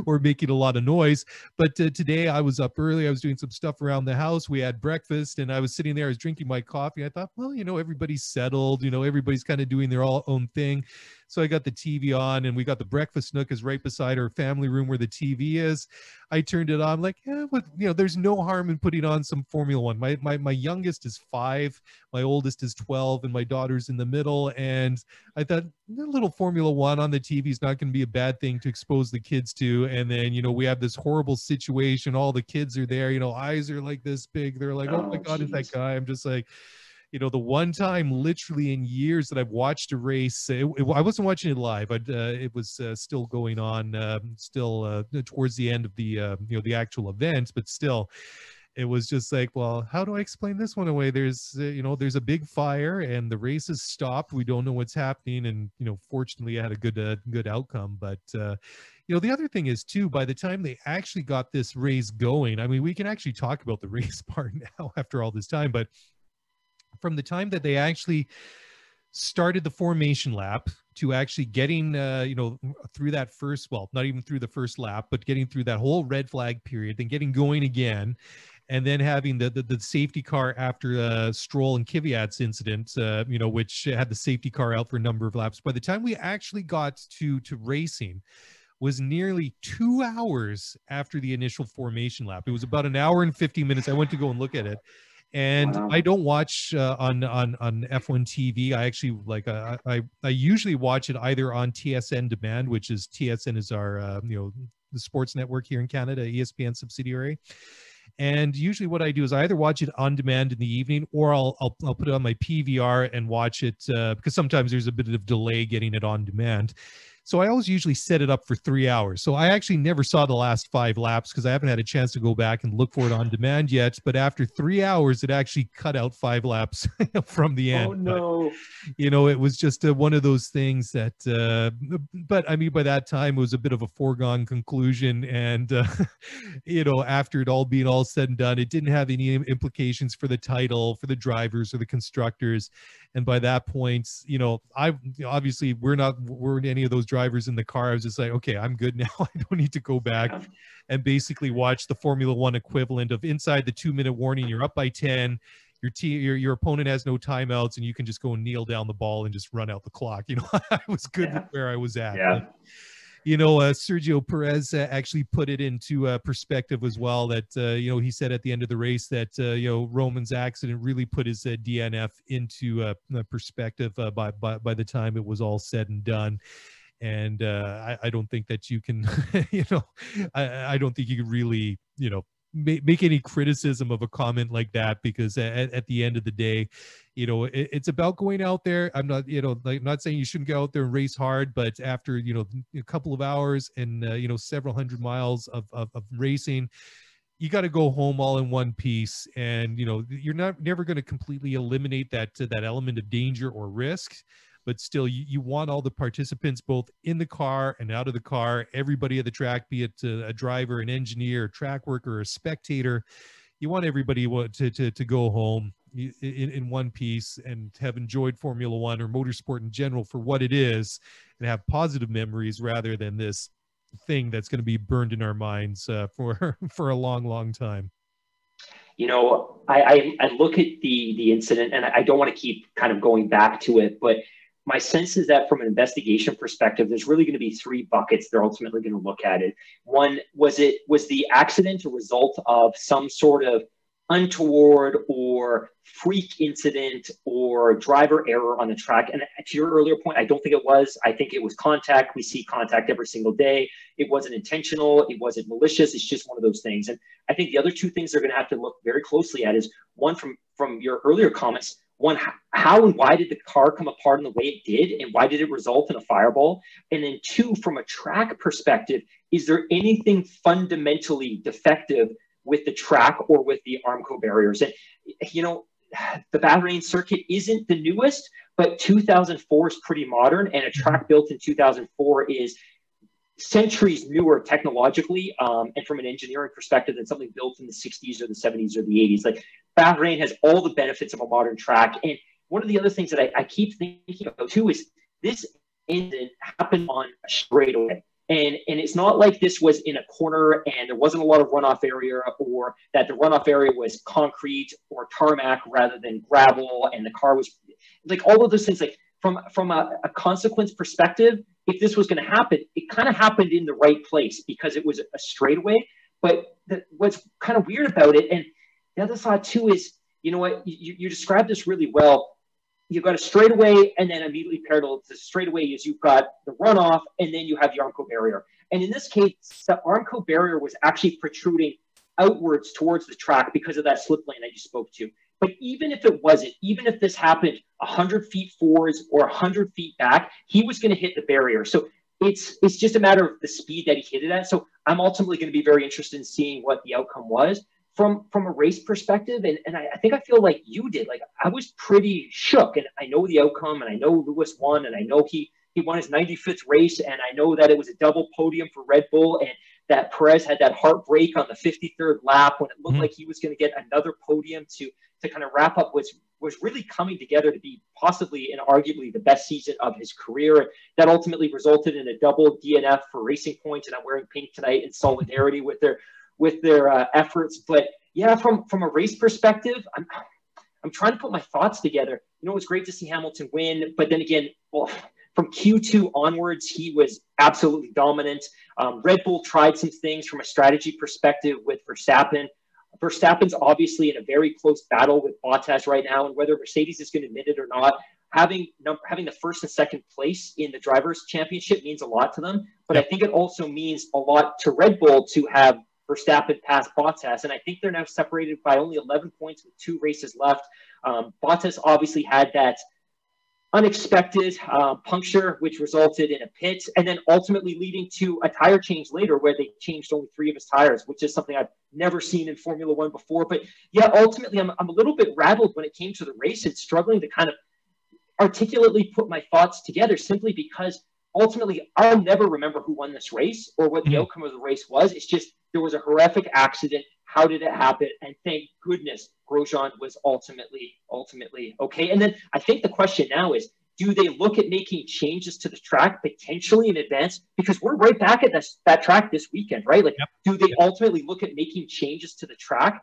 or making a lot of noise. But today I was up early. I was doing some stuff around the house. We had breakfast, and I was sitting there. I was drinking my coffee. I thought, well, everybody's settled. Everybody's kind of doing their own thing. So I got the TV on, and we got the breakfast nook is right beside our family room where the TV is. I turned it on, like, but there's no harm in putting on some Formula One. My youngest is 5, my oldest is 12, and my daughter's in the middle. And I thought a little Formula One on the TV is not going to be a bad thing to expose the kids to. And then, we have this horrible situation. All the kids are there, eyes are like this big. They're like, oh my God, geez. is that guy? I'm just like, the one time literally in years that I've watched a race, I wasn't watching it live, but it was still going on, towards the end of the actual event, but still, it was just like, well, how do I explain this one away? There's a big fire and the race has stopped. We don't know what's happening, and fortunately, I had a good outcome. But the other thing is too, by the time they actually got this race going, I mean, we can actually talk about the race part now after all this time, but from the time that they actually started the formation lap to actually getting, through that first, well, not even through the first lap, but getting through that whole red flag period, then getting going again, and then having the safety car after Stroll and Kvyat's incident, which had the safety car out for a number of laps. By the time we actually got to racing, was nearly 2 hours after the initial formation lap. It was about an hour and 50 minutes. I went to go and look at it. And wow. I don't watch on F1 TV. I actually I usually watch it either on TSN Demand, which is TSN is our the sports network here in Canada, ESPN subsidiary. And usually what I do is I either watch it on demand in the evening, or I'll put it on my PVR and watch it because sometimes there's a bit of delay getting it on demand. So I always usually set it up for 3 hours. So I actually never saw the last 5 laps because I haven't had a chance to go back and look for it on demand yet. But after 3 hours, it actually cut out 5 laps from the end. Oh, no. But, it was just one of those things that, but I mean, by that time, it was a bit of a foregone conclusion. And, after it all being all said and done, it didn't have any implications for the title, for the drivers or the constructors. And by that point, obviously weren't any of those drivers in the car. I was just like, okay, I'm good now. I don't need to go back and basically watch the Formula One equivalent of inside the 2-minute warning. You're up by 10. Your opponent has no timeouts, and you can just go and kneel down the ball and just run out the clock. I was good with where I was at. Yeah. But, Sergio Perez actually put it into perspective as well, that, he said at the end of the race that, Roman's accident really put his DNF into perspective by the time it was all said and done. And I don't think that you can, I don't think you can really, make any criticism of a comment like that, because at the end of the day, it's about going out there. I'm not, not saying you shouldn't go out there and race hard, but after, a couple of hours and, several hundred miles of racing, you got to go home all in one piece. And, you're never going to completely eliminate that element of danger or risk. But still, you want all the participants, both in the car and out of the car, everybody at the track, be it a driver, an engineer, a track worker, or a spectator. You want everybody to go home in one piece and have enjoyed Formula One or motorsport in general for what it is, and have positive memories rather than this thing that's going to be burned in our minds for a long, long time. I look at the incident, and I don't want to keep kind of going back to it, but my sense is that from an investigation perspective, there's really going to be 3 buckets they're ultimately going to look at it. One, was the accident a result of some sort of untoward or freak incident or driver error on the track. And to your earlier point, I don't think it was. I think it was contact. We see contact every single day. It wasn't intentional. It wasn't malicious. It's just one of those things. And I think the other two things they're going to have to look very closely at is, one, from your earlier comments, one, how and why did the car come apart in the way it did, and why did it result in a fireball? And then two, from a track perspective, is there anything fundamentally defective with the track or with the Armco barriers? And, you know, the Bahrain circuit isn't the newest, but 2004 is pretty modern, and a track built in 2004 is centuries newer technologically and from an engineering perspective than something built in the 60s or the 70s or the 80s. Like, Bahrain has all the benefits of a modern track. And one of the other things that I keep thinking about too is this incident happened on a straightaway. And it's not like this was in a corner and there wasn't a lot of runoff area, or that the runoff area was concrete or tarmac rather than gravel, and the car was like, all of those things. Like, from a consequence perspective, if this was going to happen, it kind of happened in the right place because it was a straightaway. But what's kind of weird about it, and the other thought too, is, you know what, you described this really well. You've got a straightaway, and then immediately parallel to the straightaway is you've got the runoff, and then you have the Armco barrier. And in this case, the Armco barrier was actually protruding outwards towards the track because of that slip lane that you spoke to. But even if it wasn't, even if this happened 100 feet forwards or 100 feet back, he was going to hit the barrier. So it's just a matter of the speed that he hit it at. So I'm ultimately going to be very interested in seeing what the outcome was. From a race perspective, and I think I feel like you did, like, I was pretty shook, and I know the outcome, and I know Lewis won, and I know he won his 95th race, and I know that it was a double podium for Red Bull, and that Perez had that heartbreak on the 53rd lap when it looked like he was going to get another podium to kind of wrap up what was really coming together to be possibly and arguably the best season of his career. That ultimately resulted in a double DNF for Racing Point, and I'm wearing pink tonight in solidarity with their efforts. But yeah, from a race perspective, I'm trying to put my thoughts together. You know, it was great to see Hamilton win, but then again, well, from Q2 onwards, he was absolutely dominant. Red Bull tried some things from a strategy perspective with Verstappen. Verstappen's obviously in a very close battle with Bottas right now, and whether Mercedes is going to admit it or not, having the first and second place in the Drivers' Championship means a lot to them. But I think it also means a lot to Red Bull to have Verstappen past Bottas, and I think they're now separated by only 11 points with 2 races left. Bottas obviously had that unexpected puncture, which resulted in a pit, and then ultimately leading to a tire change later where they changed only 3 of his tires, which is something I've never seen in Formula One before. But yeah, ultimately I'm a little bit rattled when it came to the race and struggling to kind of articulately put my thoughts together, simply because ultimately I'll never remember who won this race or what the outcome of the race was. It's just, there was a horrific accident. How did it happen? And thank goodness Grosjean was ultimately okay. And then I think the question now is, do they look at making changes to the track potentially in advance? Because we're right back at that track this weekend, right? Like, do they ultimately look at making changes to the track?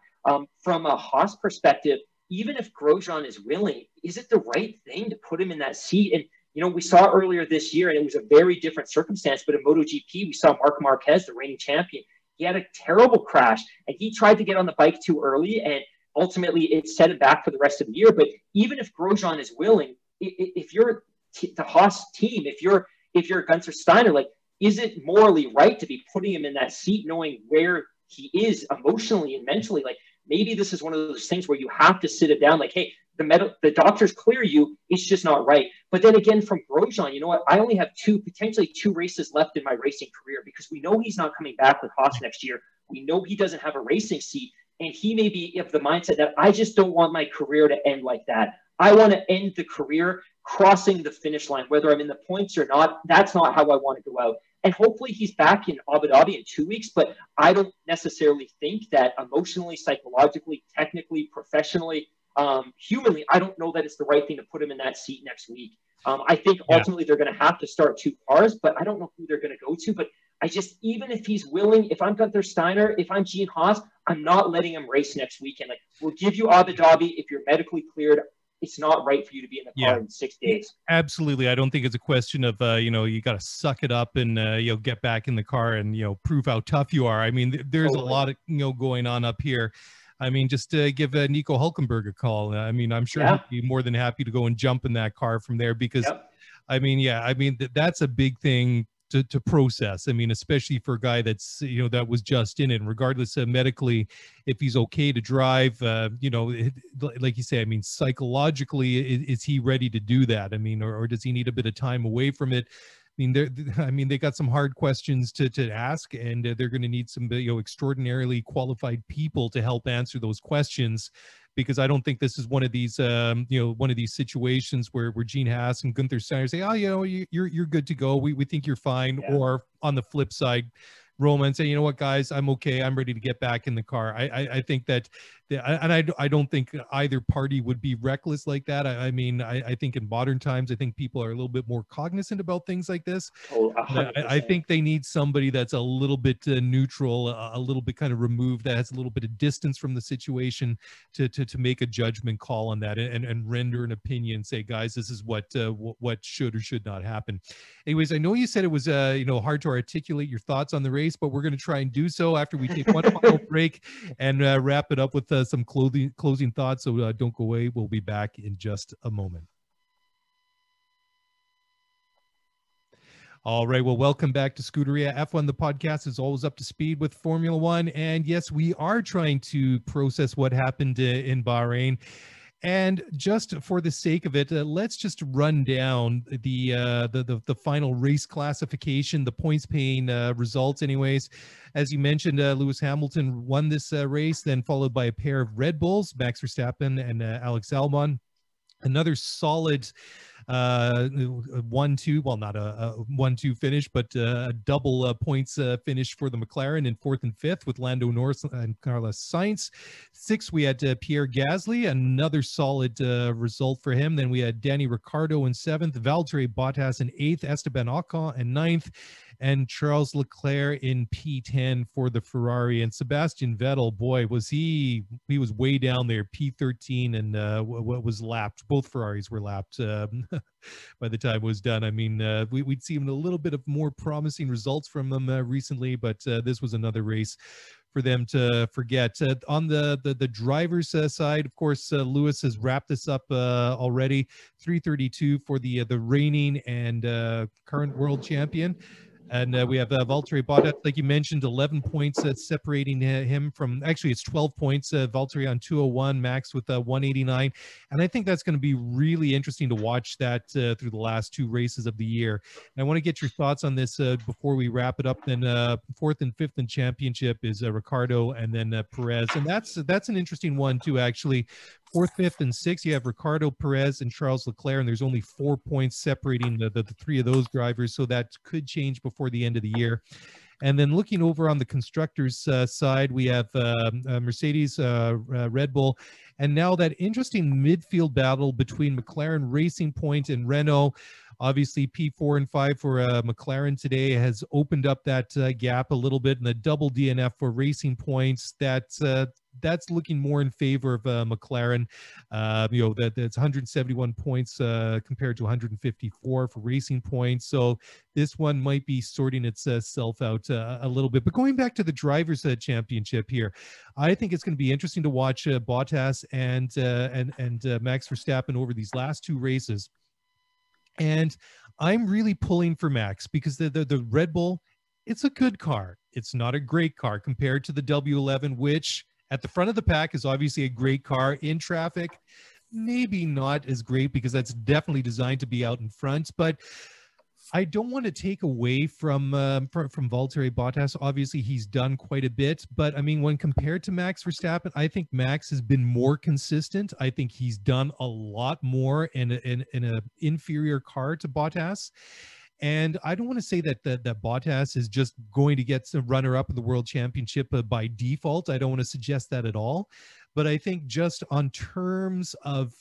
From a Haas perspective, even if Grosjean is willing, is it the right thing to put him in that seat? And, you know, we saw earlier this year, and it was a very different circumstance, but in MotoGP, we saw Marc Marquez, the reigning champion. He had a terrible crash, and he tried to get on the bike too early, and ultimately it set him back for the rest of the year. But even if Grosjean is willing, if you're the Haas team, if you're Gunther Steiner, like, is it morally right to be putting him in that seat knowing where he is emotionally and mentally? Like, maybe this is one of those things where you have to sit it down, like, hey, the doctors clear you, it's just not right. But then again, from Grosjean, you know what? I only have potentially two races left in my racing career, because we know he's not coming back with Haas next year. We know he doesn't have a racing seat, and he may be of the mindset that I just don't want my career to end like that. I want to end the career crossing the finish line, whether I'm in the points or not. That's not how I want to go out. And hopefully he's back in Abu Dhabi in 2 weeks, but I don't necessarily think that emotionally, psychologically, technically, professionally, humanly, I don't know that it's the right thing to put him in that seat next week. I think ultimately they're going to have to start 2 cars, but I don't know who they're going to go to. But I just, even if he's willing, if I'm Gunther Steiner, if I'm Gene Haas, I'm not letting him race next weekend. Like, we'll give you Abu Dhabi if you're medically cleared. It's not right for you to be in the car in 6 days. Absolutely. I don't think it's a question of, you got to suck it up and, get back in the car and, prove how tough you are. I mean, there's a lot of, going on up here. I mean, just give Nico Hulkenberg a call. I mean, I'm sure he'd be more than happy to go and jump in that car from there because, I mean, yeah, I mean, that's a big thing to process. I mean, especially for a guy that's, you know, that was just in it, regardless of medically, if he's okay to drive, you know, like you say, I mean, psychologically, is he ready to do that? I mean, or does he need a bit of time away from it? I mean, they got some hard questions to ask, and they're going to need some, you know, extraordinarily qualified people to help answer those questions, because I don't think this is one of these, you know, one of these situations where Gene Haas and Gunther Steiner say, oh, you know, you're good to go. We think you're fine. Yeah. Or on the flip side, Roman say, you know what, guys, I'm okay. I'm ready to get back in the car. I think that, and I don't think either party would be reckless like that. I mean, I think in modern times, I think people are a little bit more cognizant about things like this. Oh, I think they need somebody that's a little bit neutral, a little bit kind of removed, that has a little bit of distance from the situation to make a judgment call on that and render an opinion. Say, guys, this is what should or should not happen. Anyways, I know you said it was you know, hard to articulate your thoughts on the race, but we're going to try and do so after we take one final break and wrap it up with some closing thoughts. So don't go away. We'll be back in just a moment. All right. Well, welcome back to Scuderia F1. The podcast is always up to speed with Formula One. And yes, we are trying to process what happened in Bahrain. And just for the sake of it, let's just run down the final race classification, the points paying results anyways. As you mentioned, Lewis Hamilton won this race, then followed by a pair of Red Bulls, Max Verstappen and Alex Albon. Another solid 1-2, well, not a 1-2 finish, but a double points finish for the McLaren in 4th and 5th with Lando Norris and Carlos Sainz. 6th, we had Pierre Gasly, another solid result for him. Then we had Danny Ricciardo in 7th, Valtteri Bottas in 8th, Esteban Ocon in 9th, and Charles Leclerc in P10 for the Ferrari. And Sebastian Vettel, boy, was he was way down there, P13, and what was lapped. Both Ferraris were lapped by the time it was done. I mean, we'd seen a little bit of more promising results from them recently, but this was another race for them to forget. On the driver's side, of course, Lewis has wrapped this up already. 332 for the reigning and current world champion. And we have Valtteri Bottas, like you mentioned, 11 points separating him from, actually it's 12 points, Valtteri on 201, Max with 189. And I think that's going to be really interesting to watch that through the last 2 races of the year. And I want to get your thoughts on this before we wrap it up. Then 4th and 5th in championship is Ricciardo and then Perez. And that's an interesting one too, actually. 4th, 5th, and 6th, you have Ricciardo, Perez, and Charles Leclerc, and there's only 4 points separating the 3 of those drivers, so that could change before the end of the year. And then looking over on the constructors' side, we have Mercedes, Red Bull, and now that interesting midfield battle between McLaren, Racing Point, and Renault. Obviously, P4 and 5 for McLaren today has opened up that gap a little bit, and the double DNF for Racing Points, that's looking more in favor of McLaren. You know, that's 171 points compared to 154 for Racing Points. So this one might be sorting itself out a little bit. But going back to the Drivers' Championship here, I think it's going to be interesting to watch Bottas and Max Verstappen over these last 2 races. And I'm really pulling for Max because the Red Bull, it's a good car. It's not a great car compared to the W11, which at the front of the pack is obviously a great car. In traffic, maybe not as great because that's definitely designed to be out in front. But I don't want to take away from Valtteri Bottas. Obviously, he's done quite a bit, but I mean, when compared to Max Verstappen, I think Max has been more consistent. I think he's done a lot more in an inferior car to Bottas. And I don't want to say that Bottas is just going to get some runner-up in the World Championship by default. I don't want to suggest that at all. But I think just on terms of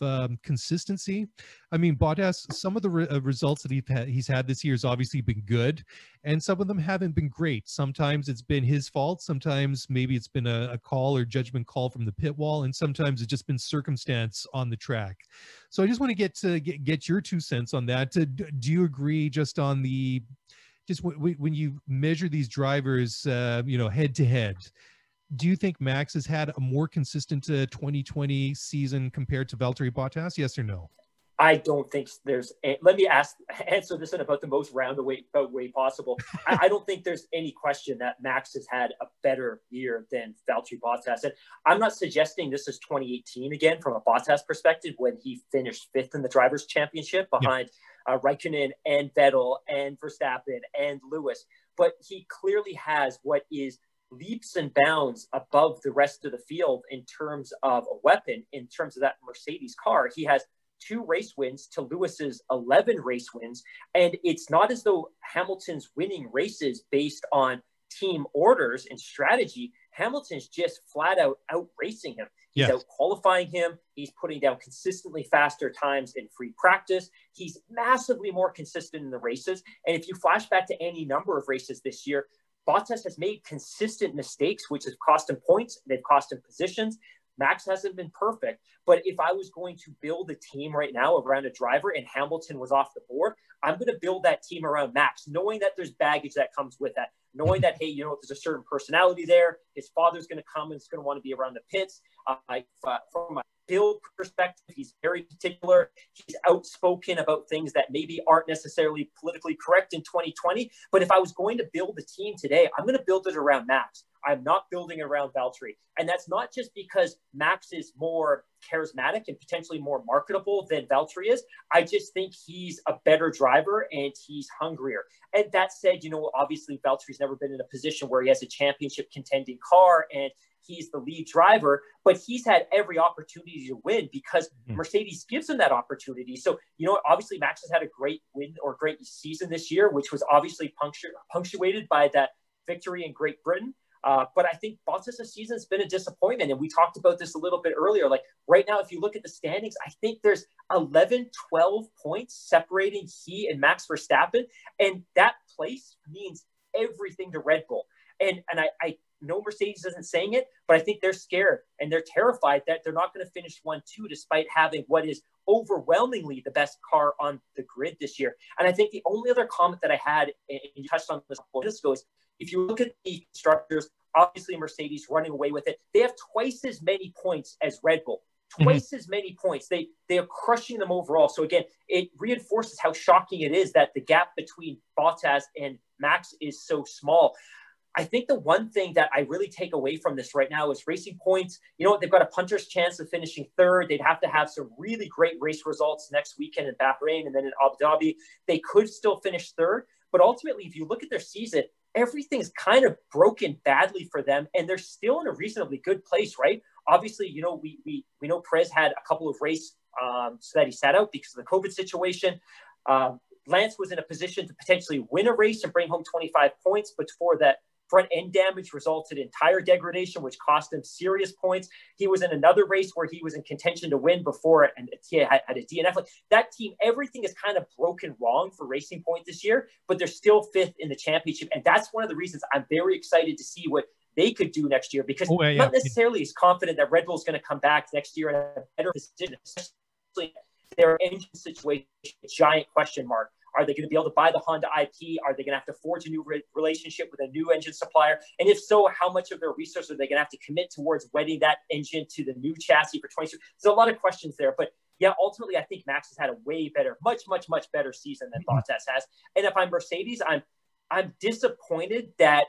consistency, I mean, Bottas, some of the results that he's had this year has obviously been good, and some of them haven't been great. Sometimes it's been his fault. Sometimes maybe it's been a call or judgment call from the pit wall, and sometimes it's just been circumstance on the track. So I just want to get your 2 cents on that. Do you agree just on when you measure these drivers, you know, head to head? do you think Max has had a more consistent 2020 season compared to Valtteri Bottas? Yes or no? I don't think there's. Let me answer this in about the most roundabout way possible. I don't think there's any question that Max has had a better year than Valtteri Bottas. And I'm not suggesting this is 2018 again from a Bottas perspective when he finished 5th in the Drivers' Championship behind Raikkonen and Vettel and Verstappen and Lewis. But he clearly has what is leaps and bounds above the rest of the field in terms of a weapon, in terms of that Mercedes car. He has 2 race wins to Lewis's 11 race wins. And it's not as though Hamilton's winning races based on team orders and strategy. Hamilton's just flat out racing him. He's out qualifying him. He's putting down consistently faster times in free practice. He's massively more consistent in the races. And if you flash back to any number of races this year, Bottas has made consistent mistakes, which has cost him points. They've cost him positions. Max hasn't been perfect, but if I was going to build a team right now around a driver and Hamilton was off the board, I'm going to build that team around Max, knowing that there's baggage that comes with that, knowing that, hey, there's a certain personality there. His father's going to come and is going to want to be around the pits. From a build perspective, he's very particular. He's outspoken about things that maybe aren't necessarily politically correct in 2020. But if I was going to build a team today, I'm going to build it around Max. I'm not building around Valtteri. And that's not just because Max is more charismatic and potentially more marketable than Valtteri is. I just think he's a better driver and he's hungrier. And that said, obviously Valtteri's never been in a position where he has a championship contending car and he's the lead driver, but he's had every opportunity to win because Mercedes gives him that opportunity. So, obviously Max has had a great win or great season this year, which was obviously punctuated by that victory in Great Britain. But I think Bottas' season has been a disappointment. And we talked about this a little bit earlier. Like right now, if you look at the standings, I think there's 11, 12 points separating he and Max Verstappen. And that place means everything to Red Bull. And I know Mercedes isn't saying it, but I think they're scared and they're terrified that they're not going to finish 1-2 despite having what is overwhelmingly the best car on the grid this year. And I think the only other comment that I had, and you touched on this a couple of minutes ago, is if you look at the constructors, obviously Mercedes running away with it. They have twice as many points as Red Bull. Twice as many points. They are crushing them overall. So again, it reinforces how shocking it is that the gap between Bottas and Max is so small. I think the one thing that I really take away from this right now is Racing Points. They've got a puncher's chance of finishing 3rd. They'd have to have some really great race results next weekend in Bahrain and then in Abu Dhabi. They could still finish 3rd. But ultimately, if you look at their season, everything's kind of broken badly for them, and they're still in a reasonably good place, right? Obviously, we know Perez had a couple of races so that he sat out because of the COVID situation. Lance was in a position to potentially win a race and bring home 25 points, but for that front end damage resulted in tire degradation, which cost him serious points. He was in another race where he was in contention to win before and he had a DNF. Like that team, everything is kind of broken wrong for Racing Point this year, but they're still 5th in the championship. And that's one of the reasons I'm very excited to see what they could do next year, because I'm not necessarily as confident that Red Bull is going to come back next year in a better position, especially their engine situation, a giant question mark. Are they going to be able to buy the Honda IP? Are they going to have to forge a new relationship with a new engine supplier? And if so, how much of their resources are they going to have to commit towards wedding that engine to the new chassis for 2022? There's a lot of questions there. But yeah, ultimately, I think Max has had a way better, much better season than Bottas has. And if I'm Mercedes, I'm disappointed that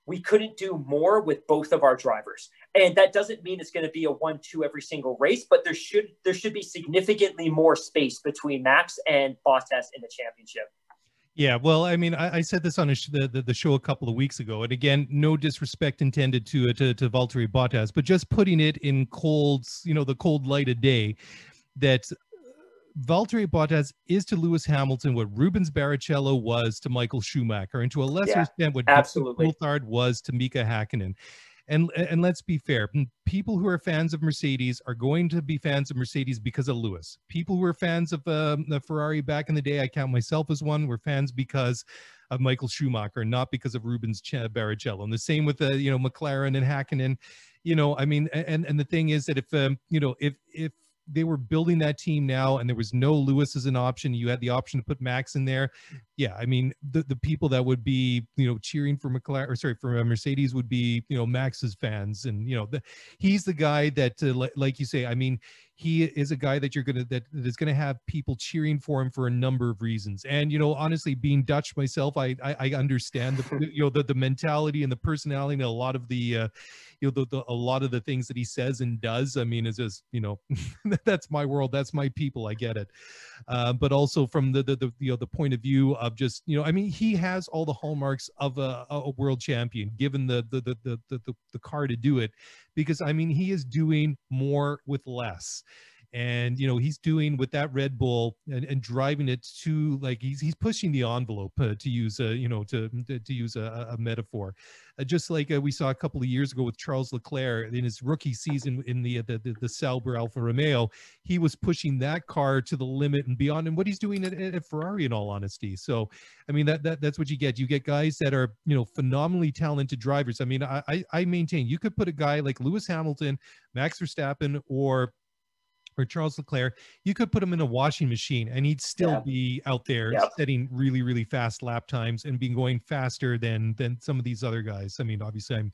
we couldn't do more with both of our drivers. And that doesn't mean it's going to be a 1-2 every single race, but there should be significantly more space between Max and Bottas in the championship. Yeah, well, I mean, I said this on the show a couple of weeks ago, and again, no disrespect intended to Valtteri Bottas, but just putting it in the cold light of day, that Valtteri Bottas is to Lewis Hamilton what Rubens Barrichello was to Michael Schumacher, and to a lesser extent what Coulthard was to Mika Hakkinen. And let's be fair, people who are fans of Mercedes are going to be fans of Mercedes because of Lewis. People who are fans of the Ferrari back in the day, I count myself as one, were fans because of Michael Schumacher, not because of Rubens Barrichello. And the same with McLaren and Hakkinen. I mean, and the thing is that if they were building that team now, and there was no Lewis as an option. You had the option to put Max in there. Yeah, I mean, the people that would be, you know, cheering for McLaren, or sorry, for Mercedes would be, you know, Max's fans. And, you know, he's the guy that, like you say, I mean, he is a guy that that is gonna have people cheering for him for a number of reasons. And, you know, honestly, being Dutch myself, I understand the, you know, the mentality and the personality and a lot of the you know, a lot of the things that he says and does. I mean, is just, you know, that's my world, that's my people, I get it. But also from the you know, the point of view of just, you know, I mean, he has all the hallmarks of a world champion, given the car to do it, because I mean, he is doing more with less. And, you know, he's doing with that Red Bull and driving it to, like, he's pushing the envelope, to use a, you know, to use a metaphor, just like we saw a couple of years ago with Charles Leclerc in his rookie season in the Sauber Alfa Romeo. He was pushing that car to the limit and beyond, and what he's doing at Ferrari, in all honesty. So, I mean, that's what you get. You get guys that are, you know, phenomenally talented drivers. I mean, I maintain you could put a guy like Lewis Hamilton, Max Verstappen, or Charles Leclerc, you could put him in a washing machine and he'd still be out there setting really, really fast lap times and being going faster than some of these other guys. I mean, obviously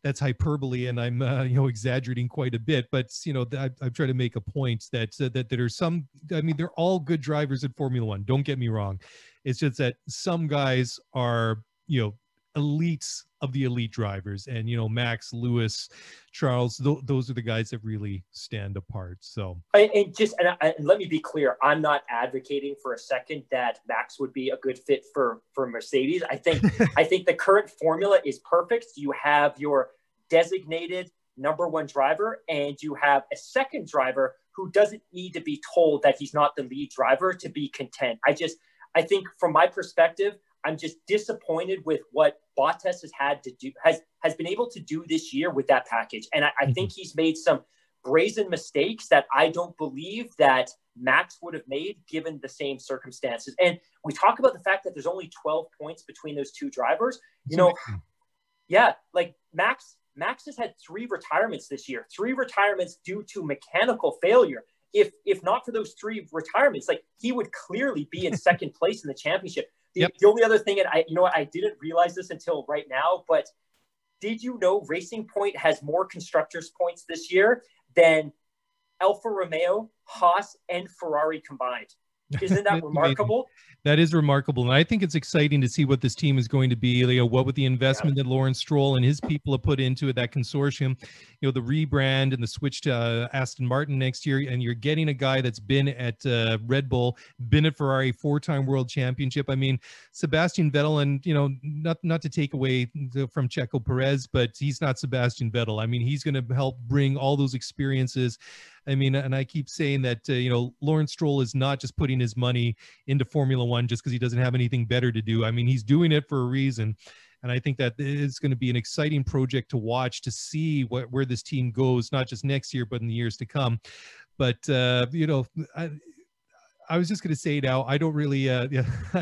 that's hyperbole and I'm, you know, exaggerating quite a bit, but, you know, I've tried to make a point that there are some, I mean, they're all good drivers in Formula One. Don't get me wrong. It's just that some guys are, you know, elites of the elite drivers, and, you know, Max, Lewis, Charles, those are the guys that really stand apart. So, and let me be clear, I'm not advocating for a second that Max would be a good fit for Mercedes. I think the current formula is perfect. You have your designated number one driver, and you have a second driver who doesn't need to be told that he's not the lead driver to be content. I think from my perspective, I'm just disappointed with what Bottas has been able to do this year with that package. And I think he's made some brazen mistakes that I don't believe that Max would have made given the same circumstances. And we talk about the fact that there's only 12 points between those two drivers. You know, yeah, like Max has had 3 retirements this year, 3 retirements due to mechanical failure. If not for those 3 retirements, like, he would clearly be in second place in the championship. The only other thing, and I didn't realize this until right now, but did you know Racing Point has more constructors points this year than Alfa Romeo, Haas, and Ferrari combined? Isn't that remarkable? That is remarkable. And I think it's exciting to see what this team is going to be. You know, what with the investment that Lawrence Stroll and his people have put into it, that consortium, you know, the rebrand and the switch to Aston Martin next year. And you're getting a guy that's been at Red Bull, been at Ferrari, 4-time world championship. I mean, Sebastian Vettel, and, you know, not to take away from Checo Perez, but he's not Sebastian Vettel. I mean, he's going to help bring all those experiences. I mean, and I keep saying that, you know, Lawrence Stroll is not just putting his money into Formula One just because he doesn't have anything better to do. I mean, he's doing it for a reason. And I think that is going to be an exciting project to watch, to see where this team goes, not just next year, but in the years to come. But, you know, I was just going to say now, I don't really, I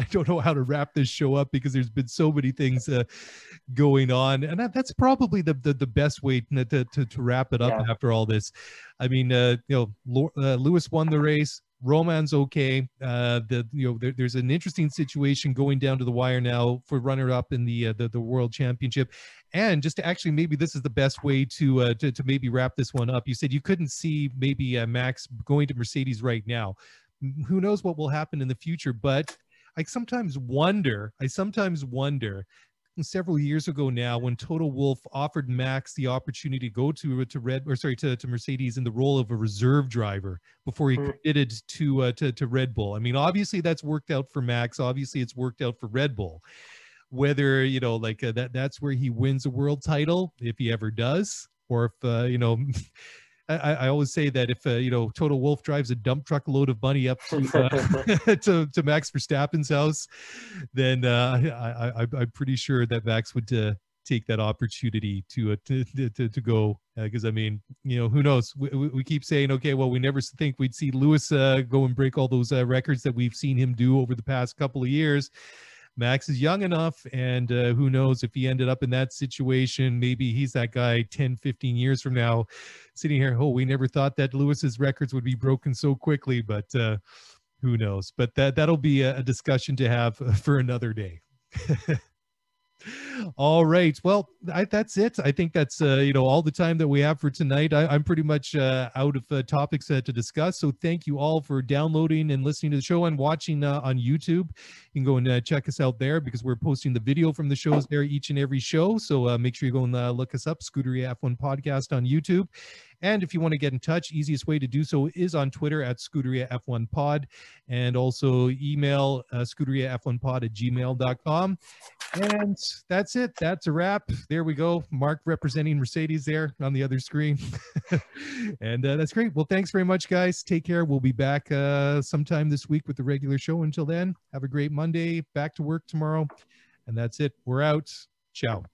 don't know how to wrap this show up because there's been so many things going on, and that's probably the best way to wrap it up after all this. I mean, you know, Lewis won the race. Roman's okay. There's an interesting situation going down to the wire now for runner-up in the World Championship. And just to actually, maybe this is the best way to maybe wrap this one up. You said you couldn't see maybe Max going to Mercedes right now. Who knows what will happen in the future, but I sometimes wonder several years ago now, when Toto Wolff offered Max the opportunity to go to Mercedes in the role of a reserve driver before he committed to Red Bull. I mean, obviously that's worked out for Max. Obviously it's worked out for Red Bull. Whether, you know, like that's where he wins a world title, if he ever does, or if, you know, I always say that if, you know, Toto Wolff drives a dump truck load of money up to to Max Verstappen's house, then I'm pretty sure that Max would take that opportunity to go, because I mean, you know, who knows? We keep saying, okay, well, we never think we'd see Lewis go and break all those records that we've seen him do over the past couple of years. Max is young enough, and who knows if he ended up in that situation, maybe he's that guy 10, 15 years from now sitting here, oh, we never thought that Lewis's records would be broken so quickly, but who knows? But that'll be a discussion to have for another day. All right. Well, that's it. I think that's, all the time that we have for tonight. I'm pretty much out of topics to discuss. So thank you all for downloading and listening to the show and watching on YouTube. You can go and check us out there because we're posting the video from the shows there each and every show. So make sure you go and look us up, Scuderia F1 Podcast on YouTube. And if you want to get in touch, easiest way to do so is on Twitter at Scuderia F1 Pod, and also email scuderiaf1pod@gmail.com. And that's it. That's a wrap. There we go. Mark representing Mercedes there on the other screen. And that's great. Well, thanks very much, guys. Take care. We'll be back sometime this week with the regular show. Until then, have a great Monday. Back to work tomorrow. And that's it. We're out. Ciao.